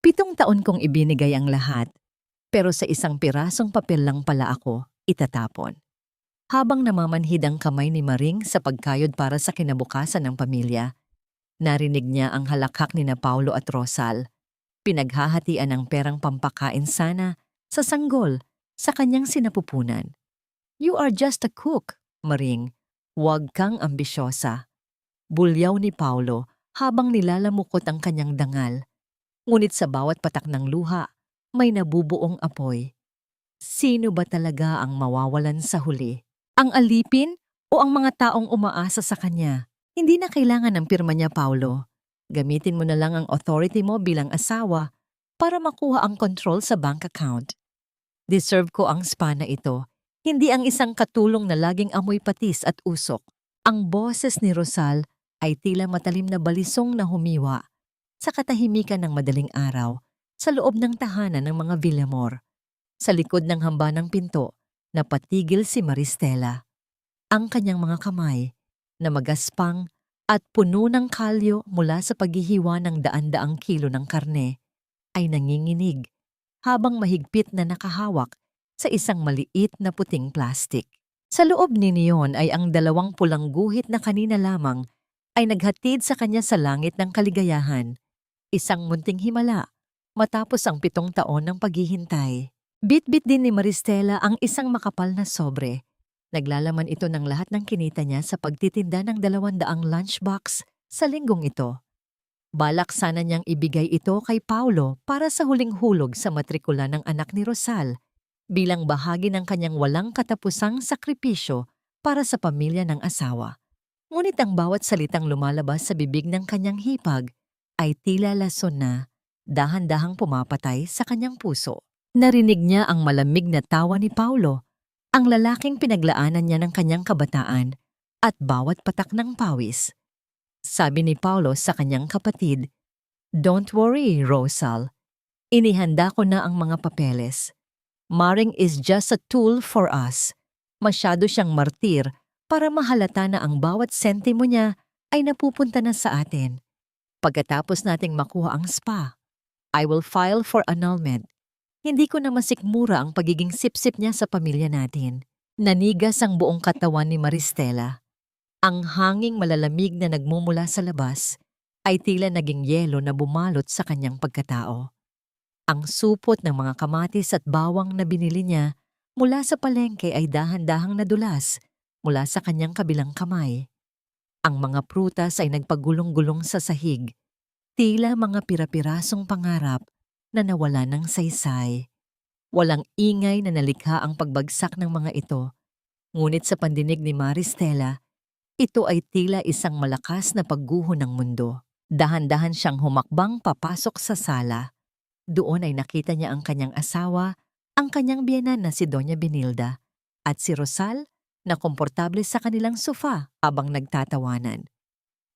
7 taon kong ibinigay ang lahat, pero sa isang pirasong papel lang pala ako itatapon. Habang namamanhid ang kamay ni Maring sa pagkayod para sa kinabukasan ng pamilya, narinig niya ang halakhak ni na Paulo at Rosal. Pinaghahatian ang perang pampakain sana sa sanggol sa kanyang sinapupunan. You are just a cook, Maring. Huwag kang ambisyosa. Bulyaw ni Paulo habang nilalamukot ang kanyang dangal. Ngunit sa bawat patak ng luha, may nabubuong apoy. Sino ba talaga ang mawawalan sa huli? Ang alipin o ang mga taong umaasa sa kanya? Hindi na kailangan ng pirma niya, Paulo. Gamitin mo na lang ang authority mo bilang asawa para makuha ang control sa bank account. Deserve ko ang spa na ito, hindi ang isang katulong na laging amoy patis at usok. Ang boses ni Rosal ay tila matalim na balisong na humiwa sa katahimikan ng madaling araw sa loob ng tahanan ng mga Villamor. Sa likod ng hamba ng pinto, napatigil si Maristela. Ang kanyang mga kamay na magaspang at puno ng kalyo mula sa paghihiwa ng daan-daang kilo ng karne ay nanginginig habang mahigpit na nakahawak sa isang maliit na puting plastik. Sa loob ni Neon ay ang 2 pulang guhit na kanina lamang ay naghatid sa kanya sa langit ng kaligayahan. Isang munting himala matapos ang 7 taon ng paghihintay. Bit-bit din ni Maristela ang isang makapal na sobre. Naglalaman ito ng lahat ng kinita niya sa pagtitinda ng 200 lunchbox sa linggong ito. Balak sana niyang ibigay ito kay Paulo para sa huling hulog sa matrikula ng anak ni Rosal bilang bahagi ng kanyang walang katapusang sakripisyo para sa pamilya ng asawa. Ngunit ang bawat salitang lumalabas sa bibig ng kanyang hipag ay tila lason na dahan-dahang pumapatay sa kanyang puso. Narinig niya ang malamig na tawa ni Paulo, ang lalaking pinaglaanan niya ng kanyang kabataan at bawat patak ng pawis. Sabi ni Paulo sa kanyang kapatid, "Don't worry, Rosal. Inihanda ko na ang mga papeles. Maring is just a tool for us." Masyado siyang martir para mahalata na ang bawat sentimo niya ay napupunta na sa atin. Pagkatapos nating makuha ang spa, I will file for annulment. Hindi ko na masikmura ang pagiging sipsip niya sa pamilya natin. Nanigas ang buong katawan ni Maristela. Ang hanging malalamig na nagmumula sa labas ay tila naging yelo na bumalot sa kanyang pagkatao. Ang supot ng mga kamatis at bawang na binili niya mula sa palengke ay dahan-dahang nadulas mula sa kanyang kabilang kamay. Ang mga prutas ay nagpagulong-gulong sa sahig, tila mga pira-pirasong pangarap na nawala ng saysay. Walang ingay na nalikha ang pagbagsak ng mga ito, ngunit sa pandinig ni Maristela, ito ay tila isang malakas na pagguho ng mundo. Dahan-dahan siyang humakbang papasok sa sala. Doon ay nakita niya ang kanyang asawa, ang kanyang biyenan na si Doña Benilda, at si Rosal na komportable sa kanilang sofa habang nagtatawanan.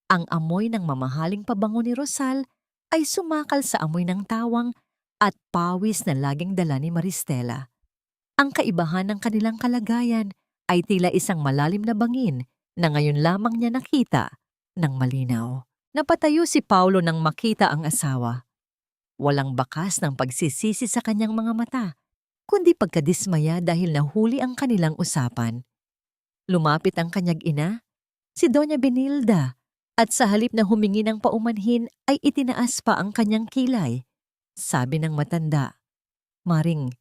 Ang amoy ng mamahaling pabango ni Rosal ay sumakal sa amoy ng tawang at pawis na laging dala ni Maristela. Ang kaibahan ng kanilang kalagayan ay tila isang malalim na bangin na ngayon lamang niya nakita ng malinaw. Napatayo si Paulo nang makita ang asawa. Walang bakas ng pagsisisi sa kanyang mga mata, kundi pagkadismaya dahil nahuli ang kanilang usapan. Lumapit ang kanyang ina, si Doña Benilda, at sa halip na humingi ng paumanhin ay itinaas pa ang kanyang kilay. Sabi ng matanda, "Maring,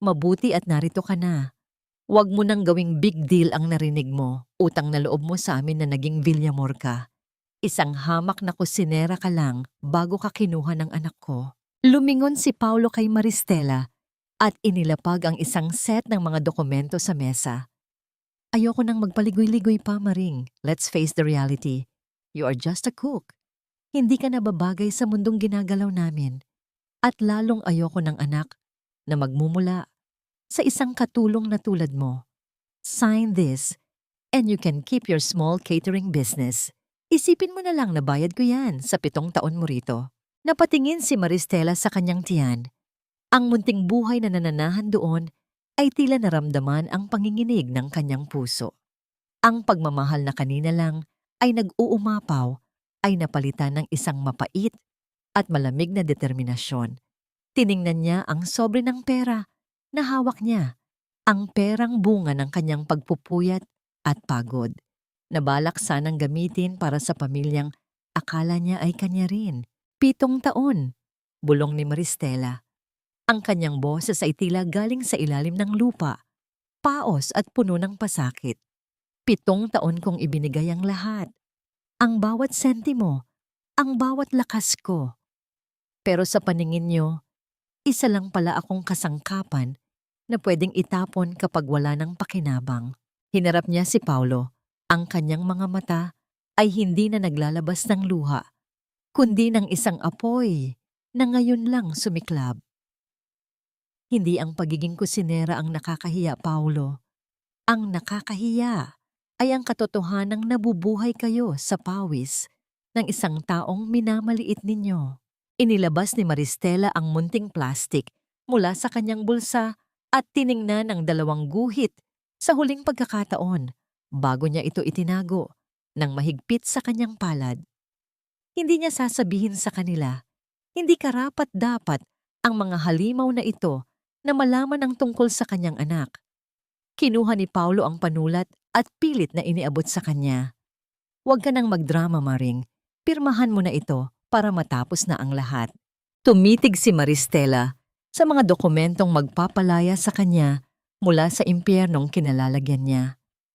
mabuti at narito ka na. Huwag mo nang gawing big deal ang narinig mo. Utang na loob mo sa amin na naging Villamor ka. Isang hamak na kusinera ka lang bago ka kinuha ng anak ko." Lumingon si Paulo kay Maristela at inilapag ang isang set ng mga dokumento sa mesa. "Ayoko nang magpaligoy-ligoy pa, Maring. Let's face the reality. You are just a cook. Hindi ka nababagay sa mundong ginagalaw namin. At lalong ayoko ng anak na magmumula sa isang katulong na tulad mo. Sign this and you can keep your small catering business. Isipin mo na lang na bayad ko yan sa 7 taon mo rito." Napatingin si Maristela sa kanyang tiyan. Ang munting buhay na nananahan doon ay tila naramdaman ang panginginig ng kanyang puso. Ang pagmamahal na kanina lang ay nag-uumapaw ay napalitan ng isang mapait at malamig na determinasyon. Tiningnan niya ang sobre ng pera na hawak niya, ang perang bunga ng kanyang pagpupuyat at pagod, na balak sanang gamitin para sa pamilyang akala niya ay kanya rin. 7 taon, bulong ni Maristela. Ang kanyang boses ay tila galing sa ilalim ng lupa, paos at puno ng pasakit. 7 taon kong ibinigay ang lahat, ang bawat sentimo, ang bawat lakas ko. Pero sa paningin niyo, isa lang pala akong kasangkapan na pwedeng itapon kapag wala ng pakinabang. Hinarap niya si Paulo. Ang kanyang mga mata ay hindi na naglalabas ng luha, kundi ng isang apoy na ngayon lang sumiklab. Hindi ang pagiging kusinera ang nakakahiya, Paulo. Ang nakakahiya ay ang katotohanang nabubuhay kayo sa pawis ng isang taong minamaliit ninyo. Inilabas ni Maristela ang munting plastik mula sa kanyang bulsa at tiningnan ang 2 guhit sa huling pagkakataon bago niya ito itinago ng mahigpit sa kanyang palad. Hindi niya sasabihin sa kanila, hindi karapat-dapat ang mga halimaw na ito na malaman ang tungkol sa kanyang anak. Kinuha ni Paulo ang panulat at pilit na iniabot sa kanya. Huwag ka nang magdrama, Maring. Pirmahan mo na ito para matapos na ang lahat. Tumitig si Maristela sa mga dokumentong magpapalaya sa kanya mula sa impyernong kinalalagyan niya,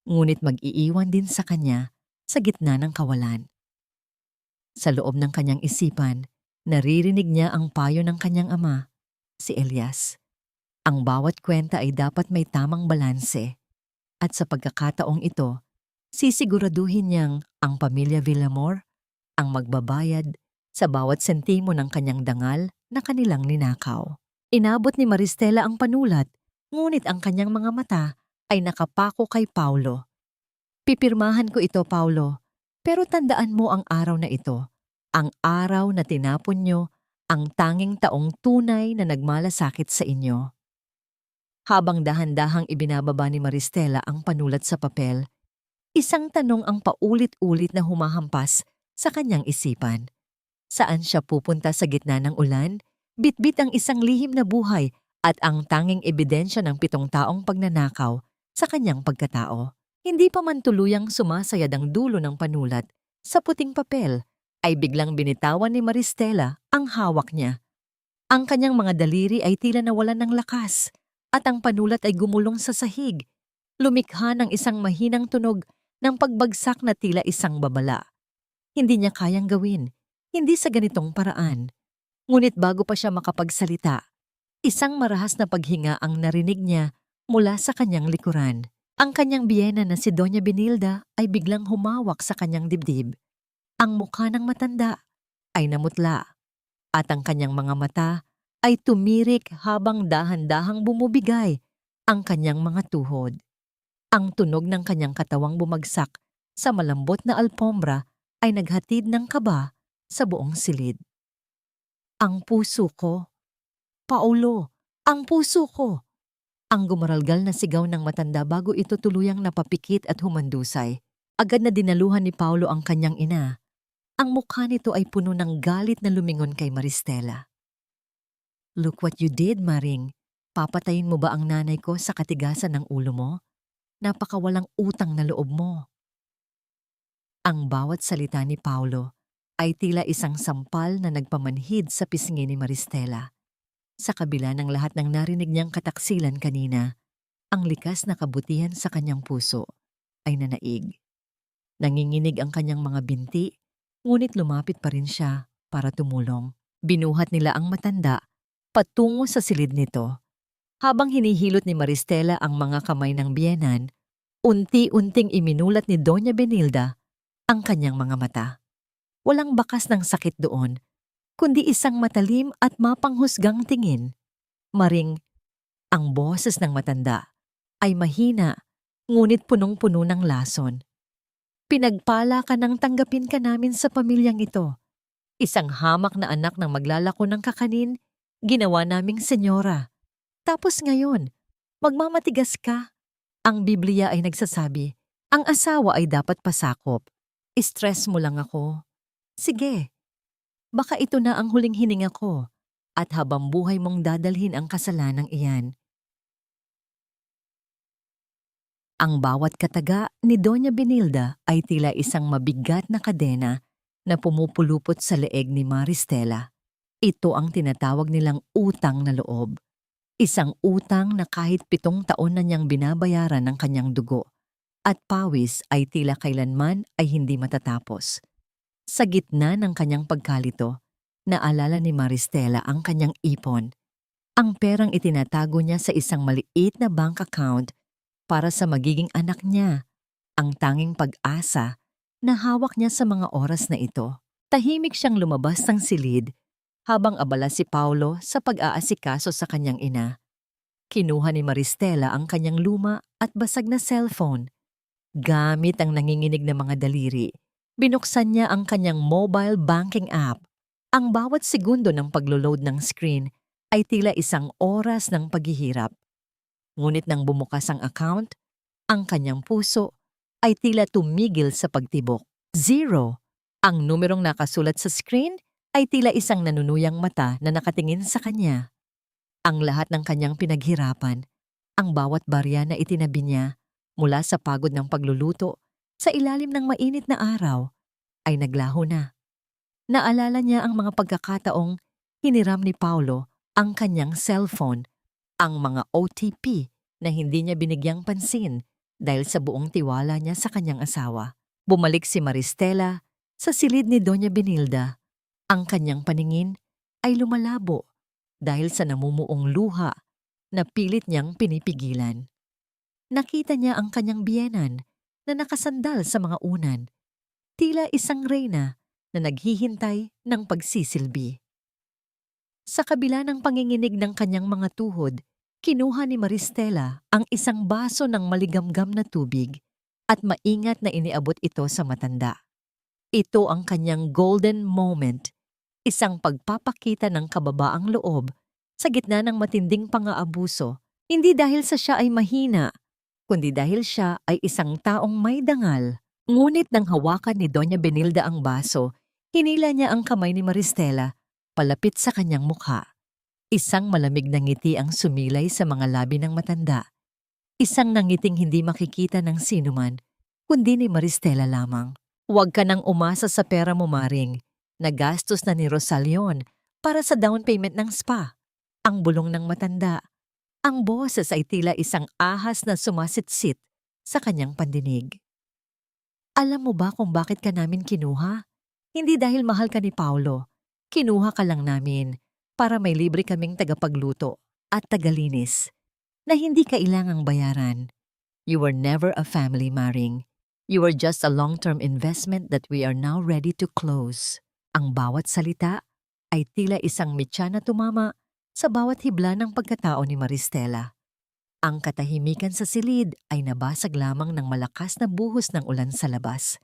ngunit mag-iiwan din sa kanya sa gitna ng kawalan. Sa loob ng kanyang isipan, naririnig niya ang payo ng kanyang ama, si Elias. Ang bawat kwenta ay dapat may tamang balanse. At sa pagkakataong ito, sisiguraduhin niyang ang pamilya Villamor ang magbabayad sa bawat sentimo ng kanyang dangal na kanilang ninakaw. Inabot ni Maristela ang panulat, ngunit ang kanyang mga mata ay nakapako kay Paulo. Pipirmahan ko ito, Paulo, pero tandaan mo ang araw na ito, ang araw na tinapon niyo ang tanging taong tunay na nagmalasakit sa inyo. Habang dahan-dahang ibinababa ni Maristela ang panulat sa papel, isang tanong ang paulit-ulit na humahampas sa kanyang isipan. Saan siya pupunta sa gitna ng ulan? Bitbit ang isang lihim na buhay at ang tanging ebidensya ng 7 taong pagnanakaw sa kanyang pagkatao. Hindi pa man tuluyang sumasayad ang dulo ng panulat sa puting papel, ay biglang binitawan ni Maristela ang hawak niya. Ang kanyang mga daliri ay tila nawalan ng lakas at ang panulat ay gumulong sa sahig. Lumikha ng isang mahinang tunog ng pagbagsak na tila isang babala. Hindi niya kayang gawin, hindi sa ganitong paraan. Ngunit bago pa siya makapagsalita, isang marahas na paghinga ang narinig niya mula sa kanyang likuran. Ang kanyang biyena na si Doña Benilda ay biglang humawak sa kanyang dibdib. Ang mukha ng matanda ay namutla at ang kanyang mga mata ay tumirik habang dahan-dahang bumubigay ang kanyang mga tuhod. Ang tunog ng kanyang katawang bumagsak sa malambot na alpombra ay naghatid ng kaba sa buong silid. Ang puso ko, Paulo, ang puso ko! Ang gumaralgal na sigaw ng matanda bago ito tuluyang napapikit at humandusay. Agad na dinaluhan ni Paulo ang kanyang ina. Ang mukha nito ay puno ng galit na lumingon kay Maristela. Look what you did, Maring. Papatayin mo ba ang nanay ko sa katigasan ng ulo mo? Napakawalang utang na loob mo. Ang bawat salita ni Paulo ay tila isang sampal na nagpamanhid sa pisngi ni Maristela. Sa kabila ng lahat ng narinig niyang kataksilan kanina, ang likas na kabutihan sa kanyang puso ay nanaig. Nanginginig ang kanyang mga binti, ngunit lumapit pa rin siya para tumulong. Binuhat nila ang matanda patungo sa silid nito. Habang hinihilot ni Maristela ang mga kamay ng biyenan, unti-unting iminulat ni Doña Benilda ang kanyang mga mata. Walang bakas ng sakit doon, kundi isang matalim at mapanghusgang tingin. Maring, ang boses ng matanda ay mahina, ngunit punong-puno ng lason. Pinagpala ka nang tanggapin ka namin sa pamilyang ito. Isang hamak na anak ng maglalako ng kakanin, ginawa naming senyora. Tapos ngayon, magmamatigas ka. Ang Biblia ay nagsasabi, ang asawa ay dapat pasakop. Stress mo lang ako. Sige, Baka ito na ang huling hininga ko at habang buhay mong dadalhin ang kasalanang iyan. Ang bawat kataga ni Doña Benilda ay tila isang mabigat na kadena na pumupulupot sa leeg ni Maristela. Ito ang tinatawag nilang utang na loob. Isang utang na kahit 7 taon na niyang binabayaran ng kanyang dugo at pawis ay tila kailanman ay hindi matatapos. Sa gitna ng kanyang pagkalito, naalala ni Maristela ang kanyang ipon. Ang perang itinatago niya sa isang maliit na bank account para sa magiging anak niya, ang tanging pag-asa na hawak niya sa mga oras na ito. Tahimik siyang lumabas ng silid habang abala si Paulo sa pag-aasikaso sa kanyang ina. Kinuha ni Maristela ang kanyang luma at basag na cellphone. Gamit ang nanginginig na mga daliri, binuksan niya ang kanyang mobile banking app. Ang bawat segundo ng paglo-load ng screen ay tila 1 oras ng paghihirap. Ngunit nang bumukas ang account, ang kanyang puso ay tila tumigil sa pagtibok. 0. Ang numerong nakasulat sa screen ay tila isang nanunuyang mata na nakatingin sa kanya. Ang lahat ng kanyang pinaghirapan, ang bawat barya na itinabi niya mula sa pagod ng pagluluto sa ilalim ng mainit na araw, ay naglaho na. Naalala niya ang mga pagkakataong hiniram ni Paulo ang kanyang cellphone, ang mga OTP na hindi niya binigyang pansin dahil sa buong tiwala niya sa kanyang asawa. Bumalik si Maristela sa silid ni Doña Benilda. Ang kanyang paningin ay lumalabo dahil sa namumuong luha na pilit niyang pinipigilan. Nakita niya ang kanyang biyenan na nakasandal sa mga unan, tila isang reyna na naghihintay ng pagsisilbi. Sa kabila ng panginginig ng kanyang mga tuhod, kinuha ni Maristela ang isang baso ng maligamgam na tubig at maingat na iniabot ito sa matanda. Ito ang kanyang golden moment, isang pagpapakita ng kababaang loob sa gitna ng matinding pang-aabuso, hindi dahil sa siya ay mahina, kundi dahil siya ay isang taong may dangal. Ngunit nang hawakan ni Doña Benilda ang baso, hinila niya ang kamay ni Maristela palapit sa kanyang mukha. Isang malamig na ngiti ang sumilay sa mga labi ng matanda. Isang nangiting hindi makikita ng sinuman, kundi ni Maristela lamang. Huwag ka nang umasa sa pera mo, Maring. Nagastos na ni Rosal yon para sa down payment ng spa. Ang bulong ng matanda. Ang boses ay tila isang ahas na sumasitsit sa kanyang pandinig. Alam mo ba kung bakit ka namin kinuha? Hindi dahil mahal ka ni Paulo. Kinuha ka lang namin para may libre kaming tagapagluto at tagalinis na hindi kailangang bayaran. You were never a family, Maring. You were just a long-term investment that we are now ready to close. Ang bawat salita ay tila isang mitya na tumama sa bawat hibla ng pagkatao ni Maristela. Ang katahimikan sa silid ay nabasag lamang ng malakas na buhos ng ulan sa labas,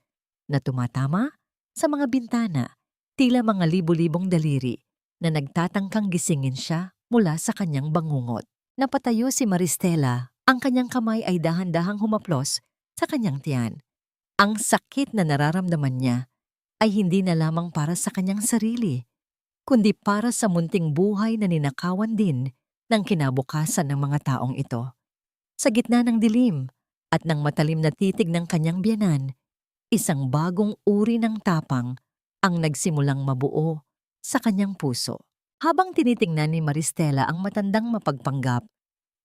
na tumatama sa mga bintana, tila mga libu-libong daliri na nagtatangkang gisingin siya mula sa kanyang bangungot. Napatayo si Maristela, ang kanyang kamay ay dahan-dahang humaplos sa kanyang tiyan. Ang sakit na nararamdaman niya ay hindi na lamang para sa kanyang sarili, kundi para sa munting buhay na ninakawan din ng kinabukasan ng mga taong ito. Sa gitna ng dilim at ng matalim na titig ng kanyang biyenan, isang bagong uri ng tapang ang nagsimulang mabuo sa kanyang puso. Habang tinitingnan ni Maristela ang matandang mapagpanggap,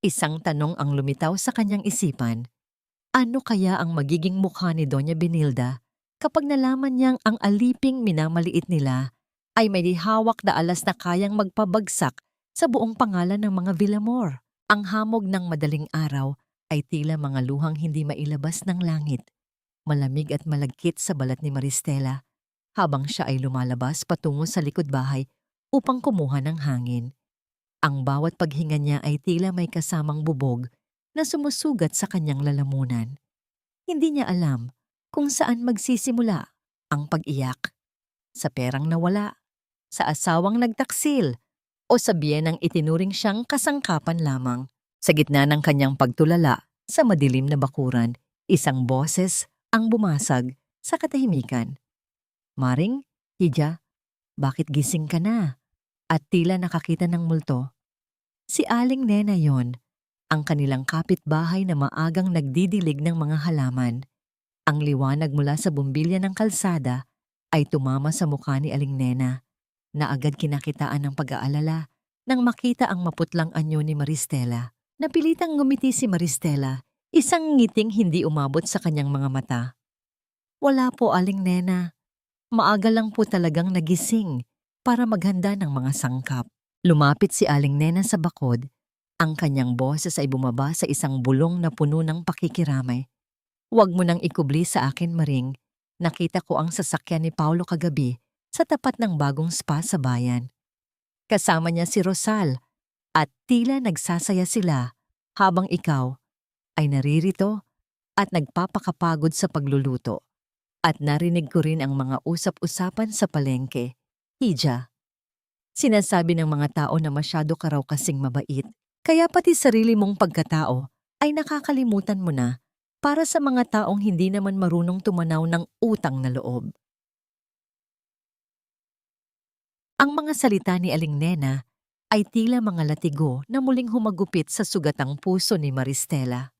isang tanong ang lumitaw sa kanyang isipan. Ano kaya ang magiging mukha ni Doña Benilda kapag nalaman niyang ang aliping minamaliit nila ay may hawak na alas na kayang magpabagsak sa buong pangalan ng mga Villamor? Ang hamog ng madaling araw ay tila mga luhang hindi mailabas ng langit. Malamig at malagkit sa balat ni Maristela habang siya ay lumalabas patungo sa likod bahay upang kumuha ng hangin. Ang bawat paghinga niya ay tila may kasamang bubog na sumusugat sa kanyang lalamunan. Hindi niya alam kung saan magsisimula ang pag-iyak. Sa perang nawala, sa asawang nagtaksil, o sa biyenang itinuring siyang kasangkapan lamang. Sa gitna ng kanyang pagtulala sa madilim na bakuran, isang boses ang bumasag sa katahimikan. Maring, Hija, bakit gising ka na? At tila nakakita ng multo. Si Aling Nena yon, ang kanilang kapitbahay na maagang nagdidilig ng mga halaman. Ang liwanag mula sa bumbilya ng kalsada ay tumama sa mukha ni Aling Nena, na agad kinakitaan ng pag-aalala nang makita ang maputlang anyo ni Maristela. Napilitang ngumiti si Maristela, isang ngiting hindi umabot sa kanyang mga mata. Wala po, Aling Nena. Maaga lang po talagang nagising para maghanda ng mga sangkap. Lumapit si Aling Nena sa bakod. Ang kanyang boses ay bumaba sa isang bulong na puno ng pakikiramay. Huwag mo nang ikubli sa akin, Maring. Nakita ko ang sasakyan ni Paulo kagabi sa tapat ng bagong spa sa bayan. Kasama niya si Rosal at tila nagsasaya sila habang ikaw ay naririto at nagpapakapagod sa pagluluto. At narinig ko rin ang mga usap-usapan sa palengke. Hija, sinasabi ng mga tao na masyado ka raw kasing mabait. Kaya pati sarili mong pagkatao ay nakakalimutan mo na para sa mga taong hindi naman marunong tumanaw ng utang na loob. Ang mga salita ni Aling Nena ay tila mga latigo na muling humagupit sa sugatang puso ni Maristela.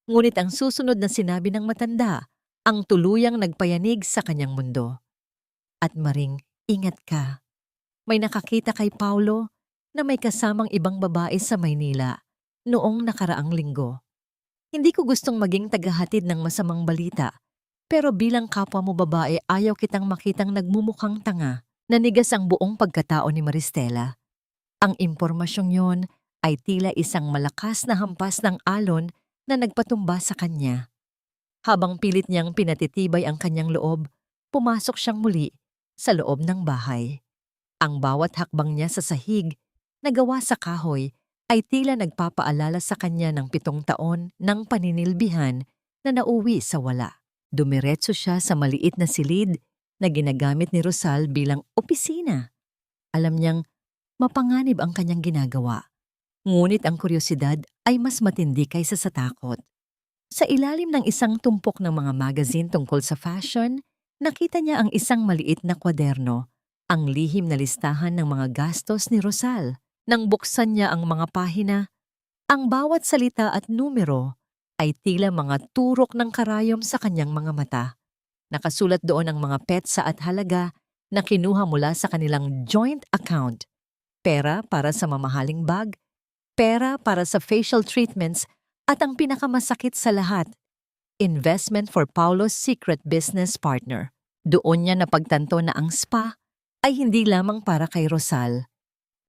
Ngunit ang susunod na sinabi ng matanda ang tuluyang nagpayanig sa kanyang mundo. At Maring, ingat ka. May nakakita kay Paulo na may kasamang ibang babae sa Maynila noong nakaraang linggo. Hindi ko gustong maging tagahatid ng masamang balita, pero bilang kapwa mo babae ayaw kitang makitang nagmumukhang tanga. Nanigas ang buong pagkatao ni Maristela. Ang impormasyong yon ay tila isang malakas na hampas ng alon na nagpatumba sa kanya. Habang pilit niyang pinatitibay ang kanyang loob, pumasok siyang muli sa loob ng bahay. Ang bawat hakbang niya sa sahig na gawa sa kahoy ay tila nagpapaalala sa kanya ng 7 taon ng paninilbihan na nauwi sa wala. Dumiretso siya sa maliit na silid na ginagamit ni Rosal bilang opisina. Alam niyang mapanganib ang kanyang ginagawa. Ngunit ang kuryosidad ay mas matindi kaysa sa takot. Sa ilalim ng isang tumpok ng mga magazine tungkol sa fashion, nakita niya ang isang maliit na kwaderno, ang lihim na listahan ng mga gastos ni Rosal. Nang buksan niya ang mga pahina, ang bawat salita at numero ay tila mga turok ng karayom sa kanyang mga mata. Nakasulat doon ang mga petsa at halaga na kinuha mula sa kanilang joint account. Pera para sa mamahaling bag, pera para sa facial treatments, at ang pinakamasakit sa lahat, investment for Paulo's secret business partner. Doon niya napagtanto na ang spa ay hindi lamang para kay Rosal.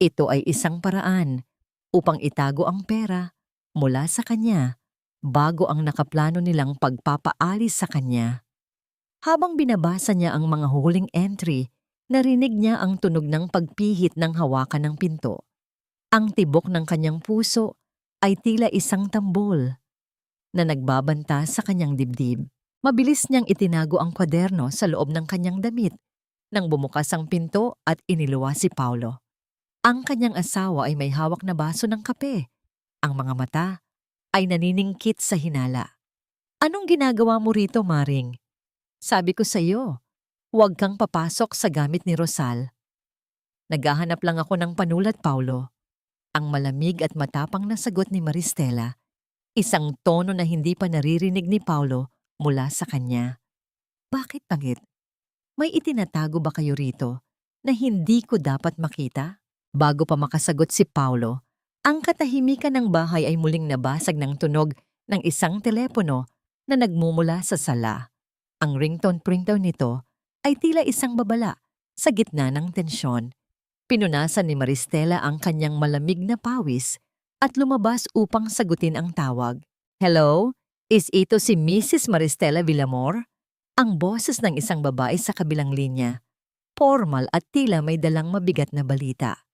Ito ay isang paraan upang itago ang pera mula sa kanya bago ang nakaplano nilang pagpapaalis sa kanya. Habang binabasa niya ang mga huling entry, narinig niya ang tunog ng pagpihit ng hawakan ng pinto. Ang tibok ng kanyang puso ay tila isang tambol na nagbabanta sa kanyang dibdib. Mabilis niyang itinago ang kwaderno sa loob ng kanyang damit nang bumukas ang pinto at iniluwa si Paulo. Ang kanyang asawa ay may hawak na baso ng kape. Ang mga mata ay naniningkit sa hinala. Anong ginagawa mo rito, Maring? Sabi ko sa iyo, huwag kang papasok sa gamit ni Rosal. Naghahanap lang ako ng panulat, Paulo. Ang malamig at matapang na sagot ni Maristela, isang tono na hindi pa naririnig ni Paulo mula sa kanya. Bakit pangit? May itinatago ba kayo rito na hindi ko dapat makita? Bago pa makasagot si Paulo, ang katahimikan ng bahay ay muling nabasag ng tunog ng isang telepono na nagmumula sa sala. Ang ringtone-pringtone nito ay tila isang babala sa gitna ng tensyon. Pinunasan ni Maristela ang kanyang malamig na pawis at lumabas upang sagutin ang tawag. Hello? Is ito si Mrs. Maristela Villamor? Ang boses ng isang babae sa kabilang linya. Formal at tila may dalang mabigat na balita.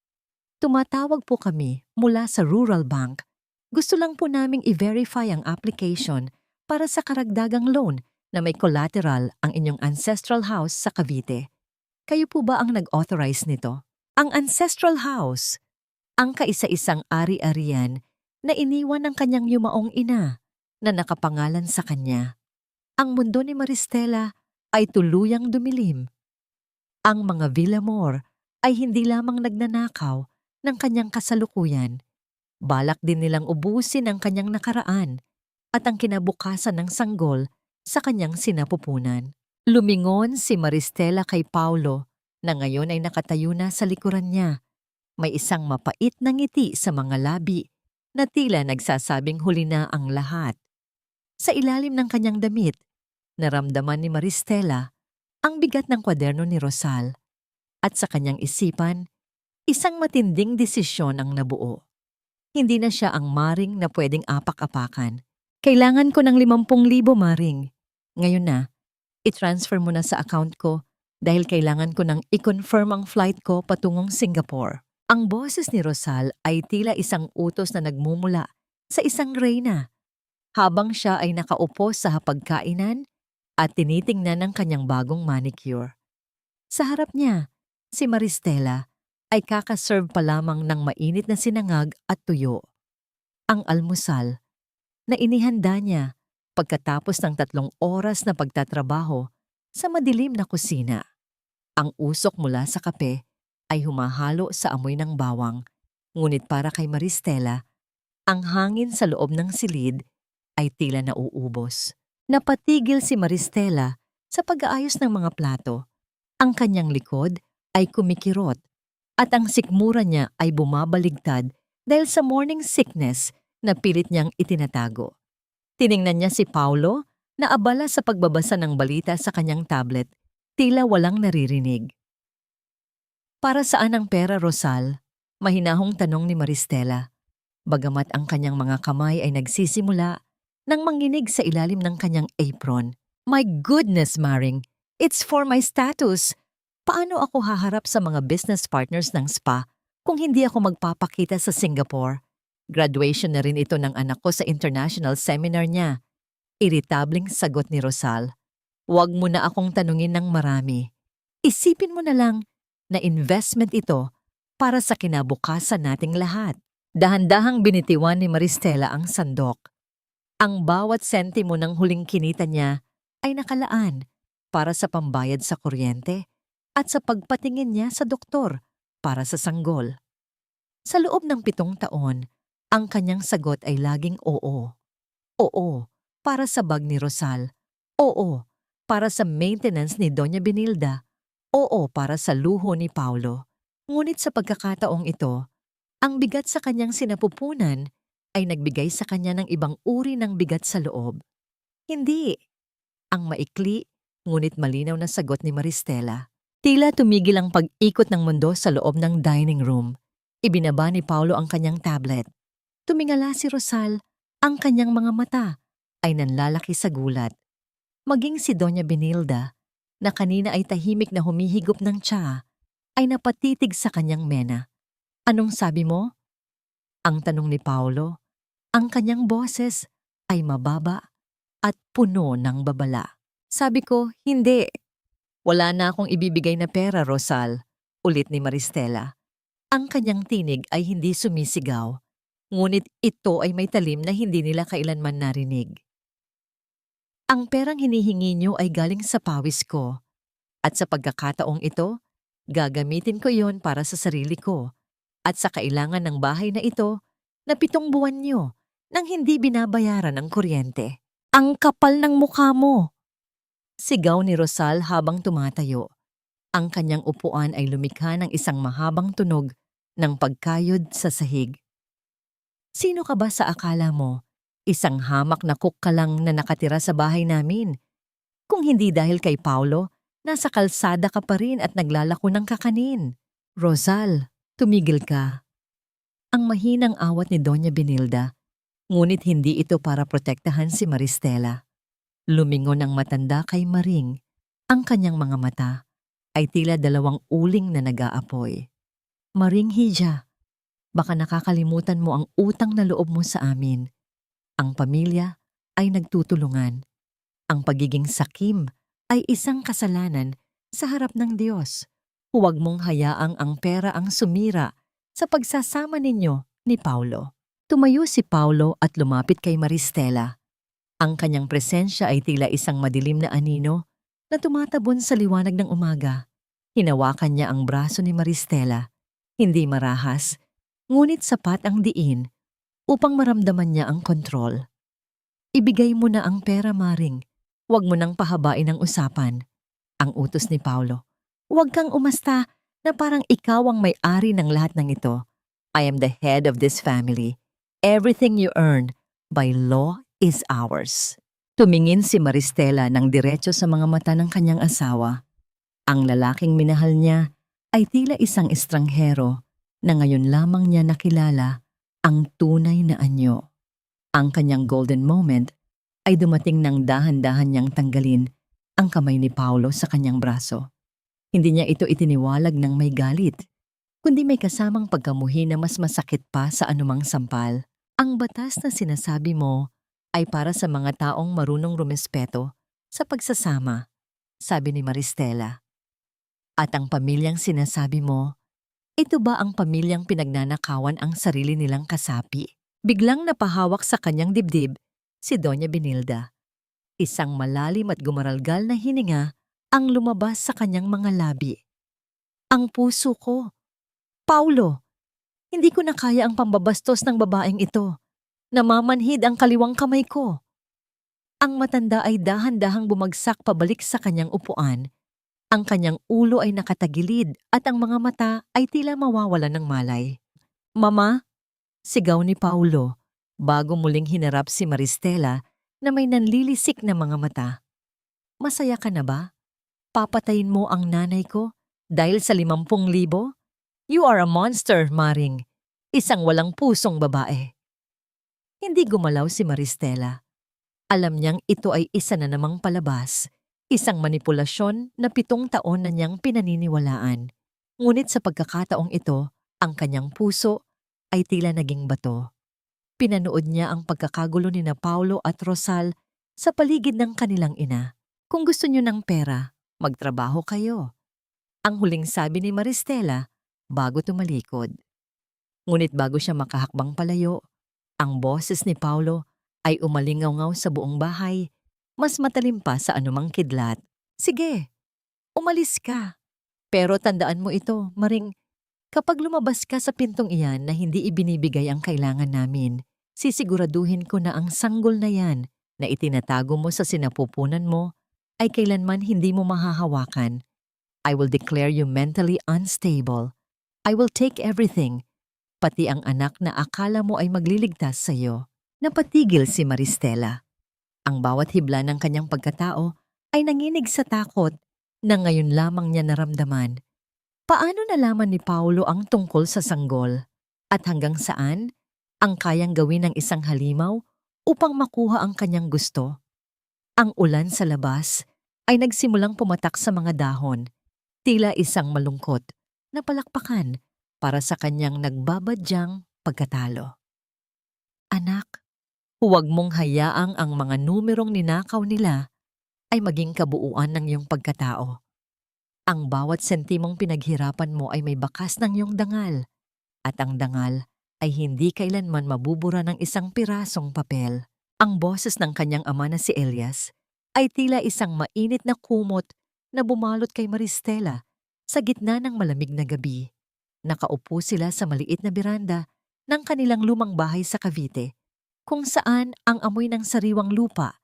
Tumatawag po kami mula sa Rural Bank. Gusto lang po naming i-verify ang application para sa karagdagang loan na may collateral ang inyong ancestral house sa Cavite. Kayo po ba ang nag-authorize nito? Ang ancestral house, ang kaisa-isang ari-arian na iniwan ng kanyang yumaong ina na nakapangalan sa kanya. Ang mundo ni Maristela ay tuluyang dumilim. Ang mga Villamor ay hindi lamang nagnanakaw ng kanyang kasalukuyan, balak din nilang ubusin ang kanyang nakaraan at ang kinabukasan ng sanggol sa kanyang sinapupunan. Lumingon si Maristela kay Paulo na ngayon ay nakatayo na sa likuran niya. May isang mapait na ngiti sa mga labi na tila nagsasabing huli na ang lahat. Sa ilalim ng kanyang damit, naramdaman ni Maristela ang bigat ng kwaderno ni Rosal at sa kanyang isipan, isang matinding desisyon ang nabuo. Hindi na siya ang Maring na pwedeng apak-apakan. Kailangan ko ng 50,000, Maring. Ngayon na, i-transfer mo na sa account ko dahil kailangan ko nang i-confirm ang flight ko patungong Singapore. Ang boses ni Rosal ay tila isang utos na nagmumula sa isang reyna habang siya ay nakaupo sa hapagkainan at tinitingnan ang kanyang bagong manicure. Sa harap niya, si Maristela ay kakaserve pa lamang ng mainit na sinangag at tuyo. Ang almusal na inihanda niya pagkatapos ng 3 oras na pagtatrabaho sa madilim na kusina. Ang usok mula sa kape ay humahalo sa amoy ng bawang, ngunit para kay Maristela, ang hangin sa loob ng silid ay tila nauubos. Napatigil si Maristela sa pag-aayos ng mga plato. Ang kanyang likod ay kumikirot at ang sikmura niya ay bumabaligtad dahil sa morning sickness na pilit niyang itinatago. Tiningnan niya si Paulo na abala sa pagbabasa ng balita sa kanyang tablet, tila walang naririnig. Para saan ang pera, Rosal? Mahinahong tanong ni Maristela, bagamat ang kanyang mga kamay ay nagsisimula nang manginig sa ilalim ng kanyang apron. My goodness, Maring! It's for my status! Paano ako haharap sa mga business partners ng spa kung hindi ako magpapakita sa Singapore? Graduation na rin ito ng anak ko sa international seminar niya. Iritabling sagot ni Rosal. Huwag mo na akong tanungin ng marami. Isipin mo na lang na investment ito para sa kinabukasan nating lahat. Dahan-dahang binitiwan ni Maristela ang sandok. Ang bawat sentimo ng huling kinita niya ay nakalaan para sa pambayad sa kuryente at sa pagpatingin niya sa doktor para sa sanggol. Sa loob ng 7 taon, ang kanyang sagot ay laging oo. Oo, para sa bag ni Rosal. Oo, para sa maintenance ni Doña Benilda. Oo, para sa luho ni Paulo. Ngunit sa pagkakataong ito, ang bigat sa kanyang sinapupunan ay nagbigay sa kanya ng ibang uri ng bigat sa loob. Hindi. Ang maikli, ngunit malinaw na sagot ni Maristela. Tila tumigil ang pag-ikot ng mundo sa loob ng dining room. Ibinaba ni Paulo ang kanyang tablet. Tumingala si Rosal, ang kanyang mga mata ay nanlalaki sa gulat. Maging si Doña Benilda, na kanina ay tahimik na humihigop ng tsaa, ay napatitig sa kanyang mena. Anong sabi mo? Ang tanong ni Paulo. Ang kanyang boses ay mababa at puno ng babala. Sabi ko, hindi. Wala na akong ibibigay na pera, Rosal, ulit ni Maristela. Ang kanyang tinig ay hindi sumisigaw, ngunit ito ay may talim na hindi nila kailanman narinig. Ang perang hinihingi niyo ay galing sa pawis ko, at sa pagkakataong ito, gagamitin ko yon para sa sarili ko, at sa kailangan ng bahay na ito na 7 buwan niyo nang hindi binabayaran ang kuryente. Ang kapal ng mukha mo! Sigaw ni Rosal habang tumatayo. Ang kanyang upuan ay lumikha ng isang mahabang tunog ng pagkayod sa sahig. Sino ka ba sa akala mo? Isang hamak na cook ka lang na nakatira sa bahay namin. Kung hindi dahil kay Paulo, nasa kalsada ka pa rin at naglalako ng kakanin. Rosal, tumigil ka. Ang mahinang awat ni Doña Benilda, ngunit hindi ito para protektahan si Maristela. Lumingon ang matanda kay Maring. Ang kanyang mga mata ay tila 2 uling na nag-aapoy. Maring Hija, baka nakakalimutan mo ang utang na loob mo sa amin. Ang pamilya ay nagtutulungan. Ang pagiging sakim ay isang kasalanan sa harap ng Diyos. Huwag mong hayaang ang pera ang sumira sa pagsasama ninyo ni Paulo. Tumayo si Paulo at lumapit kay Maristela. Ang kanyang presensya ay tila isang madilim na anino na tumatabon sa liwanag ng umaga. Hinawakan niya ang braso ni Maristela. Hindi marahas, ngunit sapat ang diin upang maramdaman niya ang kontrol. Ibigay mo na ang pera, Maring. Huwag mo nang pahabain ang usapan. Ang utos ni Paulo. Huwag kang umasta na parang ikaw ang may-ari ng lahat ng ito. I am the head of this family. Everything you earn by law is ours. Tumingin si Maristela ng diretso sa mga mata ng kanyang asawa. Ang lalaking minahal niya ay tila isang estranghero na ngayon lamang niya nakilala ang tunay na anyo. Ang kanyang golden moment ay dumating nang dahan-dahan niyang tanggalin ang kamay ni Paulo sa kanyang braso. Hindi niya ito itiniwalag ng may galit, kundi may kasamang pagkamuhi na mas masakit pa sa anumang sampal. Ang batas na sinasabi mo ay para sa mga taong marunong rumespeto sa pagsasama, sabi ni Maristela. At ang pamilyang sinasabi mo, ito ba ang pamilyang pinagnanakawan ang sarili nilang kasapi? Biglang napahawak sa kanyang dibdib si Doña Benilda. Isang malalim at gumaralgal na hininga ang lumabas sa kanyang mga labi. Ang puso ko. Paulo, hindi ko na kaya ang pambabastos ng babaeng ito. Namamanhid ang kaliwang kamay ko. Ang matanda ay dahan-dahang bumagsak pabalik sa kanyang upuan. Ang kanyang ulo ay nakatagilid at ang mga mata ay tila mawawalan ng malay. Mama, sigaw ni Paulo bago muling hinarap si Maristela na may nanlilisik na mga mata. Masaya ka na ba? Papatayin mo ang nanay ko dahil sa 50,000? You are a monster, Maring. Isang walang pusong babae. Hindi gumalaw si Maristela. Alam niyang ito ay isa na namang palabas, isang manipulasyon na 7 taon na niyang pinaniniwalaan. Ngunit sa pagkakataong ito, ang kanyang puso ay tila naging bato. Pinanood niya ang pagkakagulo ni Paulo at Rosal sa paligid ng kanilang ina. Kung gusto niyo ng pera, magtrabaho kayo. Ang huling sabi ni Maristela bago tumalikod. Ngunit bago siya makahakbang palayo, ang boses ni Paulo ay umalingaw-ngaw sa buong bahay, mas matalim pa sa anumang kidlat. Sige, umalis ka. Pero tandaan mo ito, Maring, kapag lumabas ka sa pintong iyan na hindi ibinibigay ang kailangan namin, sisiguraduhin ko na ang sanggol na yan na itinatago mo sa sinapupunan mo ay kailanman hindi mo mahahawakan. I will declare you mentally unstable. I will take everything, pati ang anak na akala mo ay magliligtas sa iyo. Napatigil si Maristela. Ang bawat hibla ng kanyang pagkatao ay nanginig sa takot na ngayon lamang niya naramdaman. Paano nalaman ni Paulo ang tungkol sa sanggol? At hanggang saan ang kayang gawin ng isang halimaw upang makuha ang kanyang gusto? Ang ulan sa labas ay nagsimulang pumatak sa mga dahon, tila isang malungkot na palakpakan para sa kanyang nagbabadyang pagkatalo. Anak, huwag mong hayaang ang mga numerong ninakaw nila ay maging kabuuan ng iyong pagkatao. Ang bawat sentimong pinaghirapan mo ay may bakas ng iyong dangal, at ang dangal ay hindi kailanman mabubura ng isang pirasong papel. Ang boses ng kanyang ama na si Elias ay tila isang mainit na kumot na bumalot kay Maristela sa gitna ng malamig na gabi. Nakaupo sila sa maliit na beranda ng kanilang lumang bahay sa Cavite, kung saan ang amoy ng sariwang lupa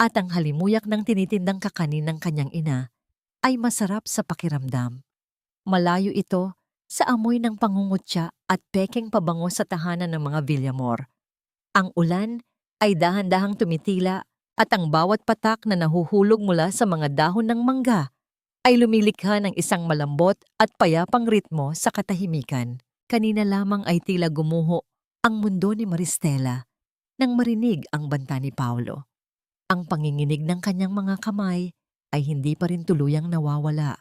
at ang halimuyak ng tinitindang kakanin ng kanyang ina ay masarap sa pakiramdam. Malayo ito sa amoy ng pangungutya at pekeng pabango sa tahanan ng mga Villamor. Ang ulan ay dahan-dahang tumitila at ang bawat patak na nahuhulog mula sa mga dahon ng mangga ay lumilikha ng isang malambot at payapang ritmo sa katahimikan. Kanina lamang ay tila gumuho ang mundo ni Maristela nang marinig ang banta ni Paulo. Ang panginginig ng kanyang mga kamay ay hindi pa rin tuluyang nawawala.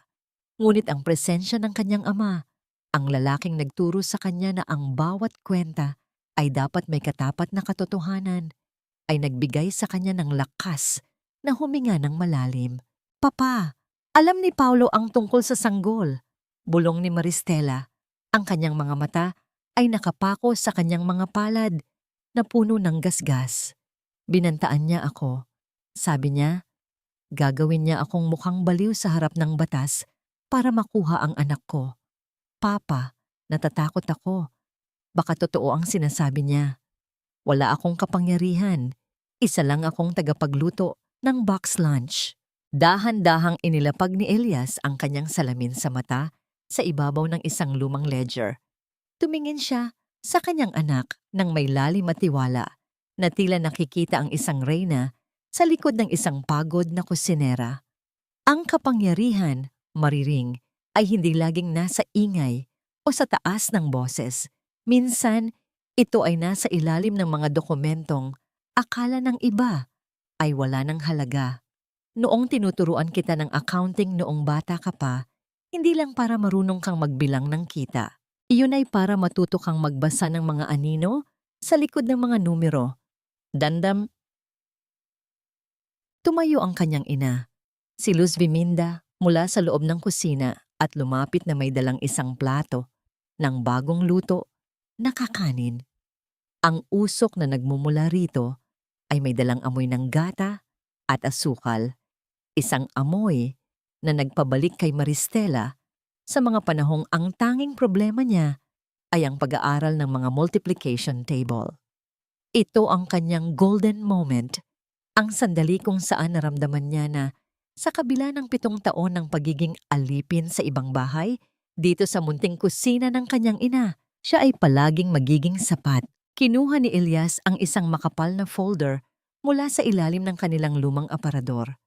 Ngunit ang presensya ng kanyang ama, ang lalaking nagturo sa kanya na ang bawat kwenta ay dapat may katapat na katotohanan, ay nagbigay sa kanya ng lakas na huminga ng malalim. Papa, alam ni Paulo ang tungkol sa sanggol. Bulong ni Maristela. Ang kanyang mga mata ay nakapako sa kanyang mga palad na puno ng gasgas. Binantaan niya ako. Sabi niya, gagawin niya akong mukhang baliw sa harap ng batas para makuha ang anak ko. Papa, natatakot ako. Baka totoo ang sinasabi niya. Wala akong kapangyarihan. Isa lang akong tagapagluto ng box lunch. Dahan-dahang inilapag ni Elias ang kanyang salamin sa mata sa ibabaw ng isang lumang ledger. Tumingin siya sa kanyang anak ng may lalim at tiwala na tila nakikita ang isang reyna sa likod ng isang pagod na kusinera. Ang kapangyarihan, Mariring, ay hindi laging nasa ingay o sa taas ng boses. Minsan, ito ay nasa ilalim ng mga dokumentong akala ng iba ay wala ng halaga. Noong tinuturuan kita ng accounting noong bata ka pa, hindi lang para marunong kang magbilang ng kita. Iyon ay para matuto kang magbasa ng mga anino sa likod ng mga numero. Dandam. Tumayo ang kanyang ina, si Luz Biminda, mula sa loob ng kusina at lumapit na may dalang isang plato ng bagong luto na kakanin. Ang usok na nagmumula rito ay may dalang amoy ng gata at asukal, isang amoy na nagpabalik kay Maristela sa mga panahong ang tanging problema niya ay ang pag-aaral ng mga multiplication table. Ito ang kanyang golden moment, ang sandali kung saan naramdaman niya na sa kabila ng 7 taon ng pagiging alipin sa ibang bahay, dito sa munting kusina ng kanyang ina, siya ay palaging magiging sapat. Kinuha ni Elias ang isang makapal na folder mula sa ilalim ng kanilang lumang aparador.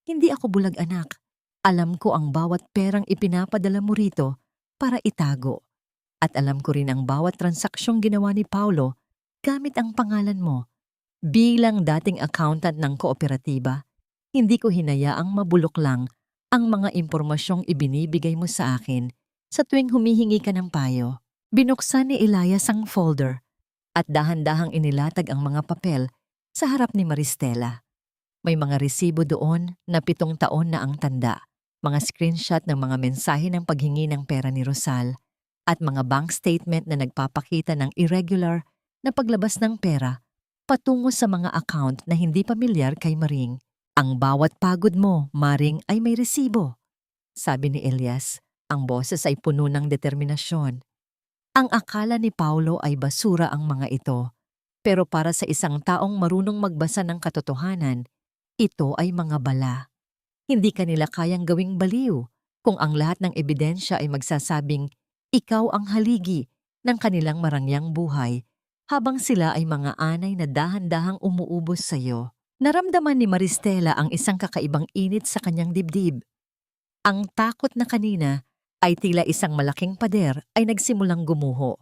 Hindi ako bulag, anak. Alam ko ang bawat perang ipinapadala mo rito para itago. At alam ko rin ang bawat transaksyong ginawa ni Paulo gamit ang pangalan mo. Bilang dating accountant ng kooperatiba, hindi ko hinayaang mabulok lang ang mga impormasyong ibinibigay mo sa akin sa tuwing humihingi ka ng payo. Binuksan ni Elias ang folder at dahan-dahang inilatag ang mga papel sa harap ni Maristela. May mga resibo doon na 7 taon na ang tanda, mga screenshot ng mga mensahe ng paghingi ng pera ni Rosal, at mga bank statement na nagpapakita ng irregular na paglabas ng pera patungo sa mga account na hindi pamilyar kay Maring. Ang bawat pagod mo, Maring, ay may resibo, sabi ni Elias. Ang boses ay puno ng determinasyon. Ang akala ni Paulo ay basura ang mga ito, pero para sa isang taong marunong magbasa ng katotohanan, ito ay mga bala. Hindi kanila kayang gawing baliw kung ang lahat ng ebidensya ay magsasabing ikaw ang haligi ng kanilang marangyang buhay habang sila ay mga anay na dahan-dahang umuubos sa iyo. Naramdaman ni Maristela ang isang kakaibang init sa kanyang dibdib. Ang takot na kanina ay tila isang malaking pader ay nagsimulang gumuho.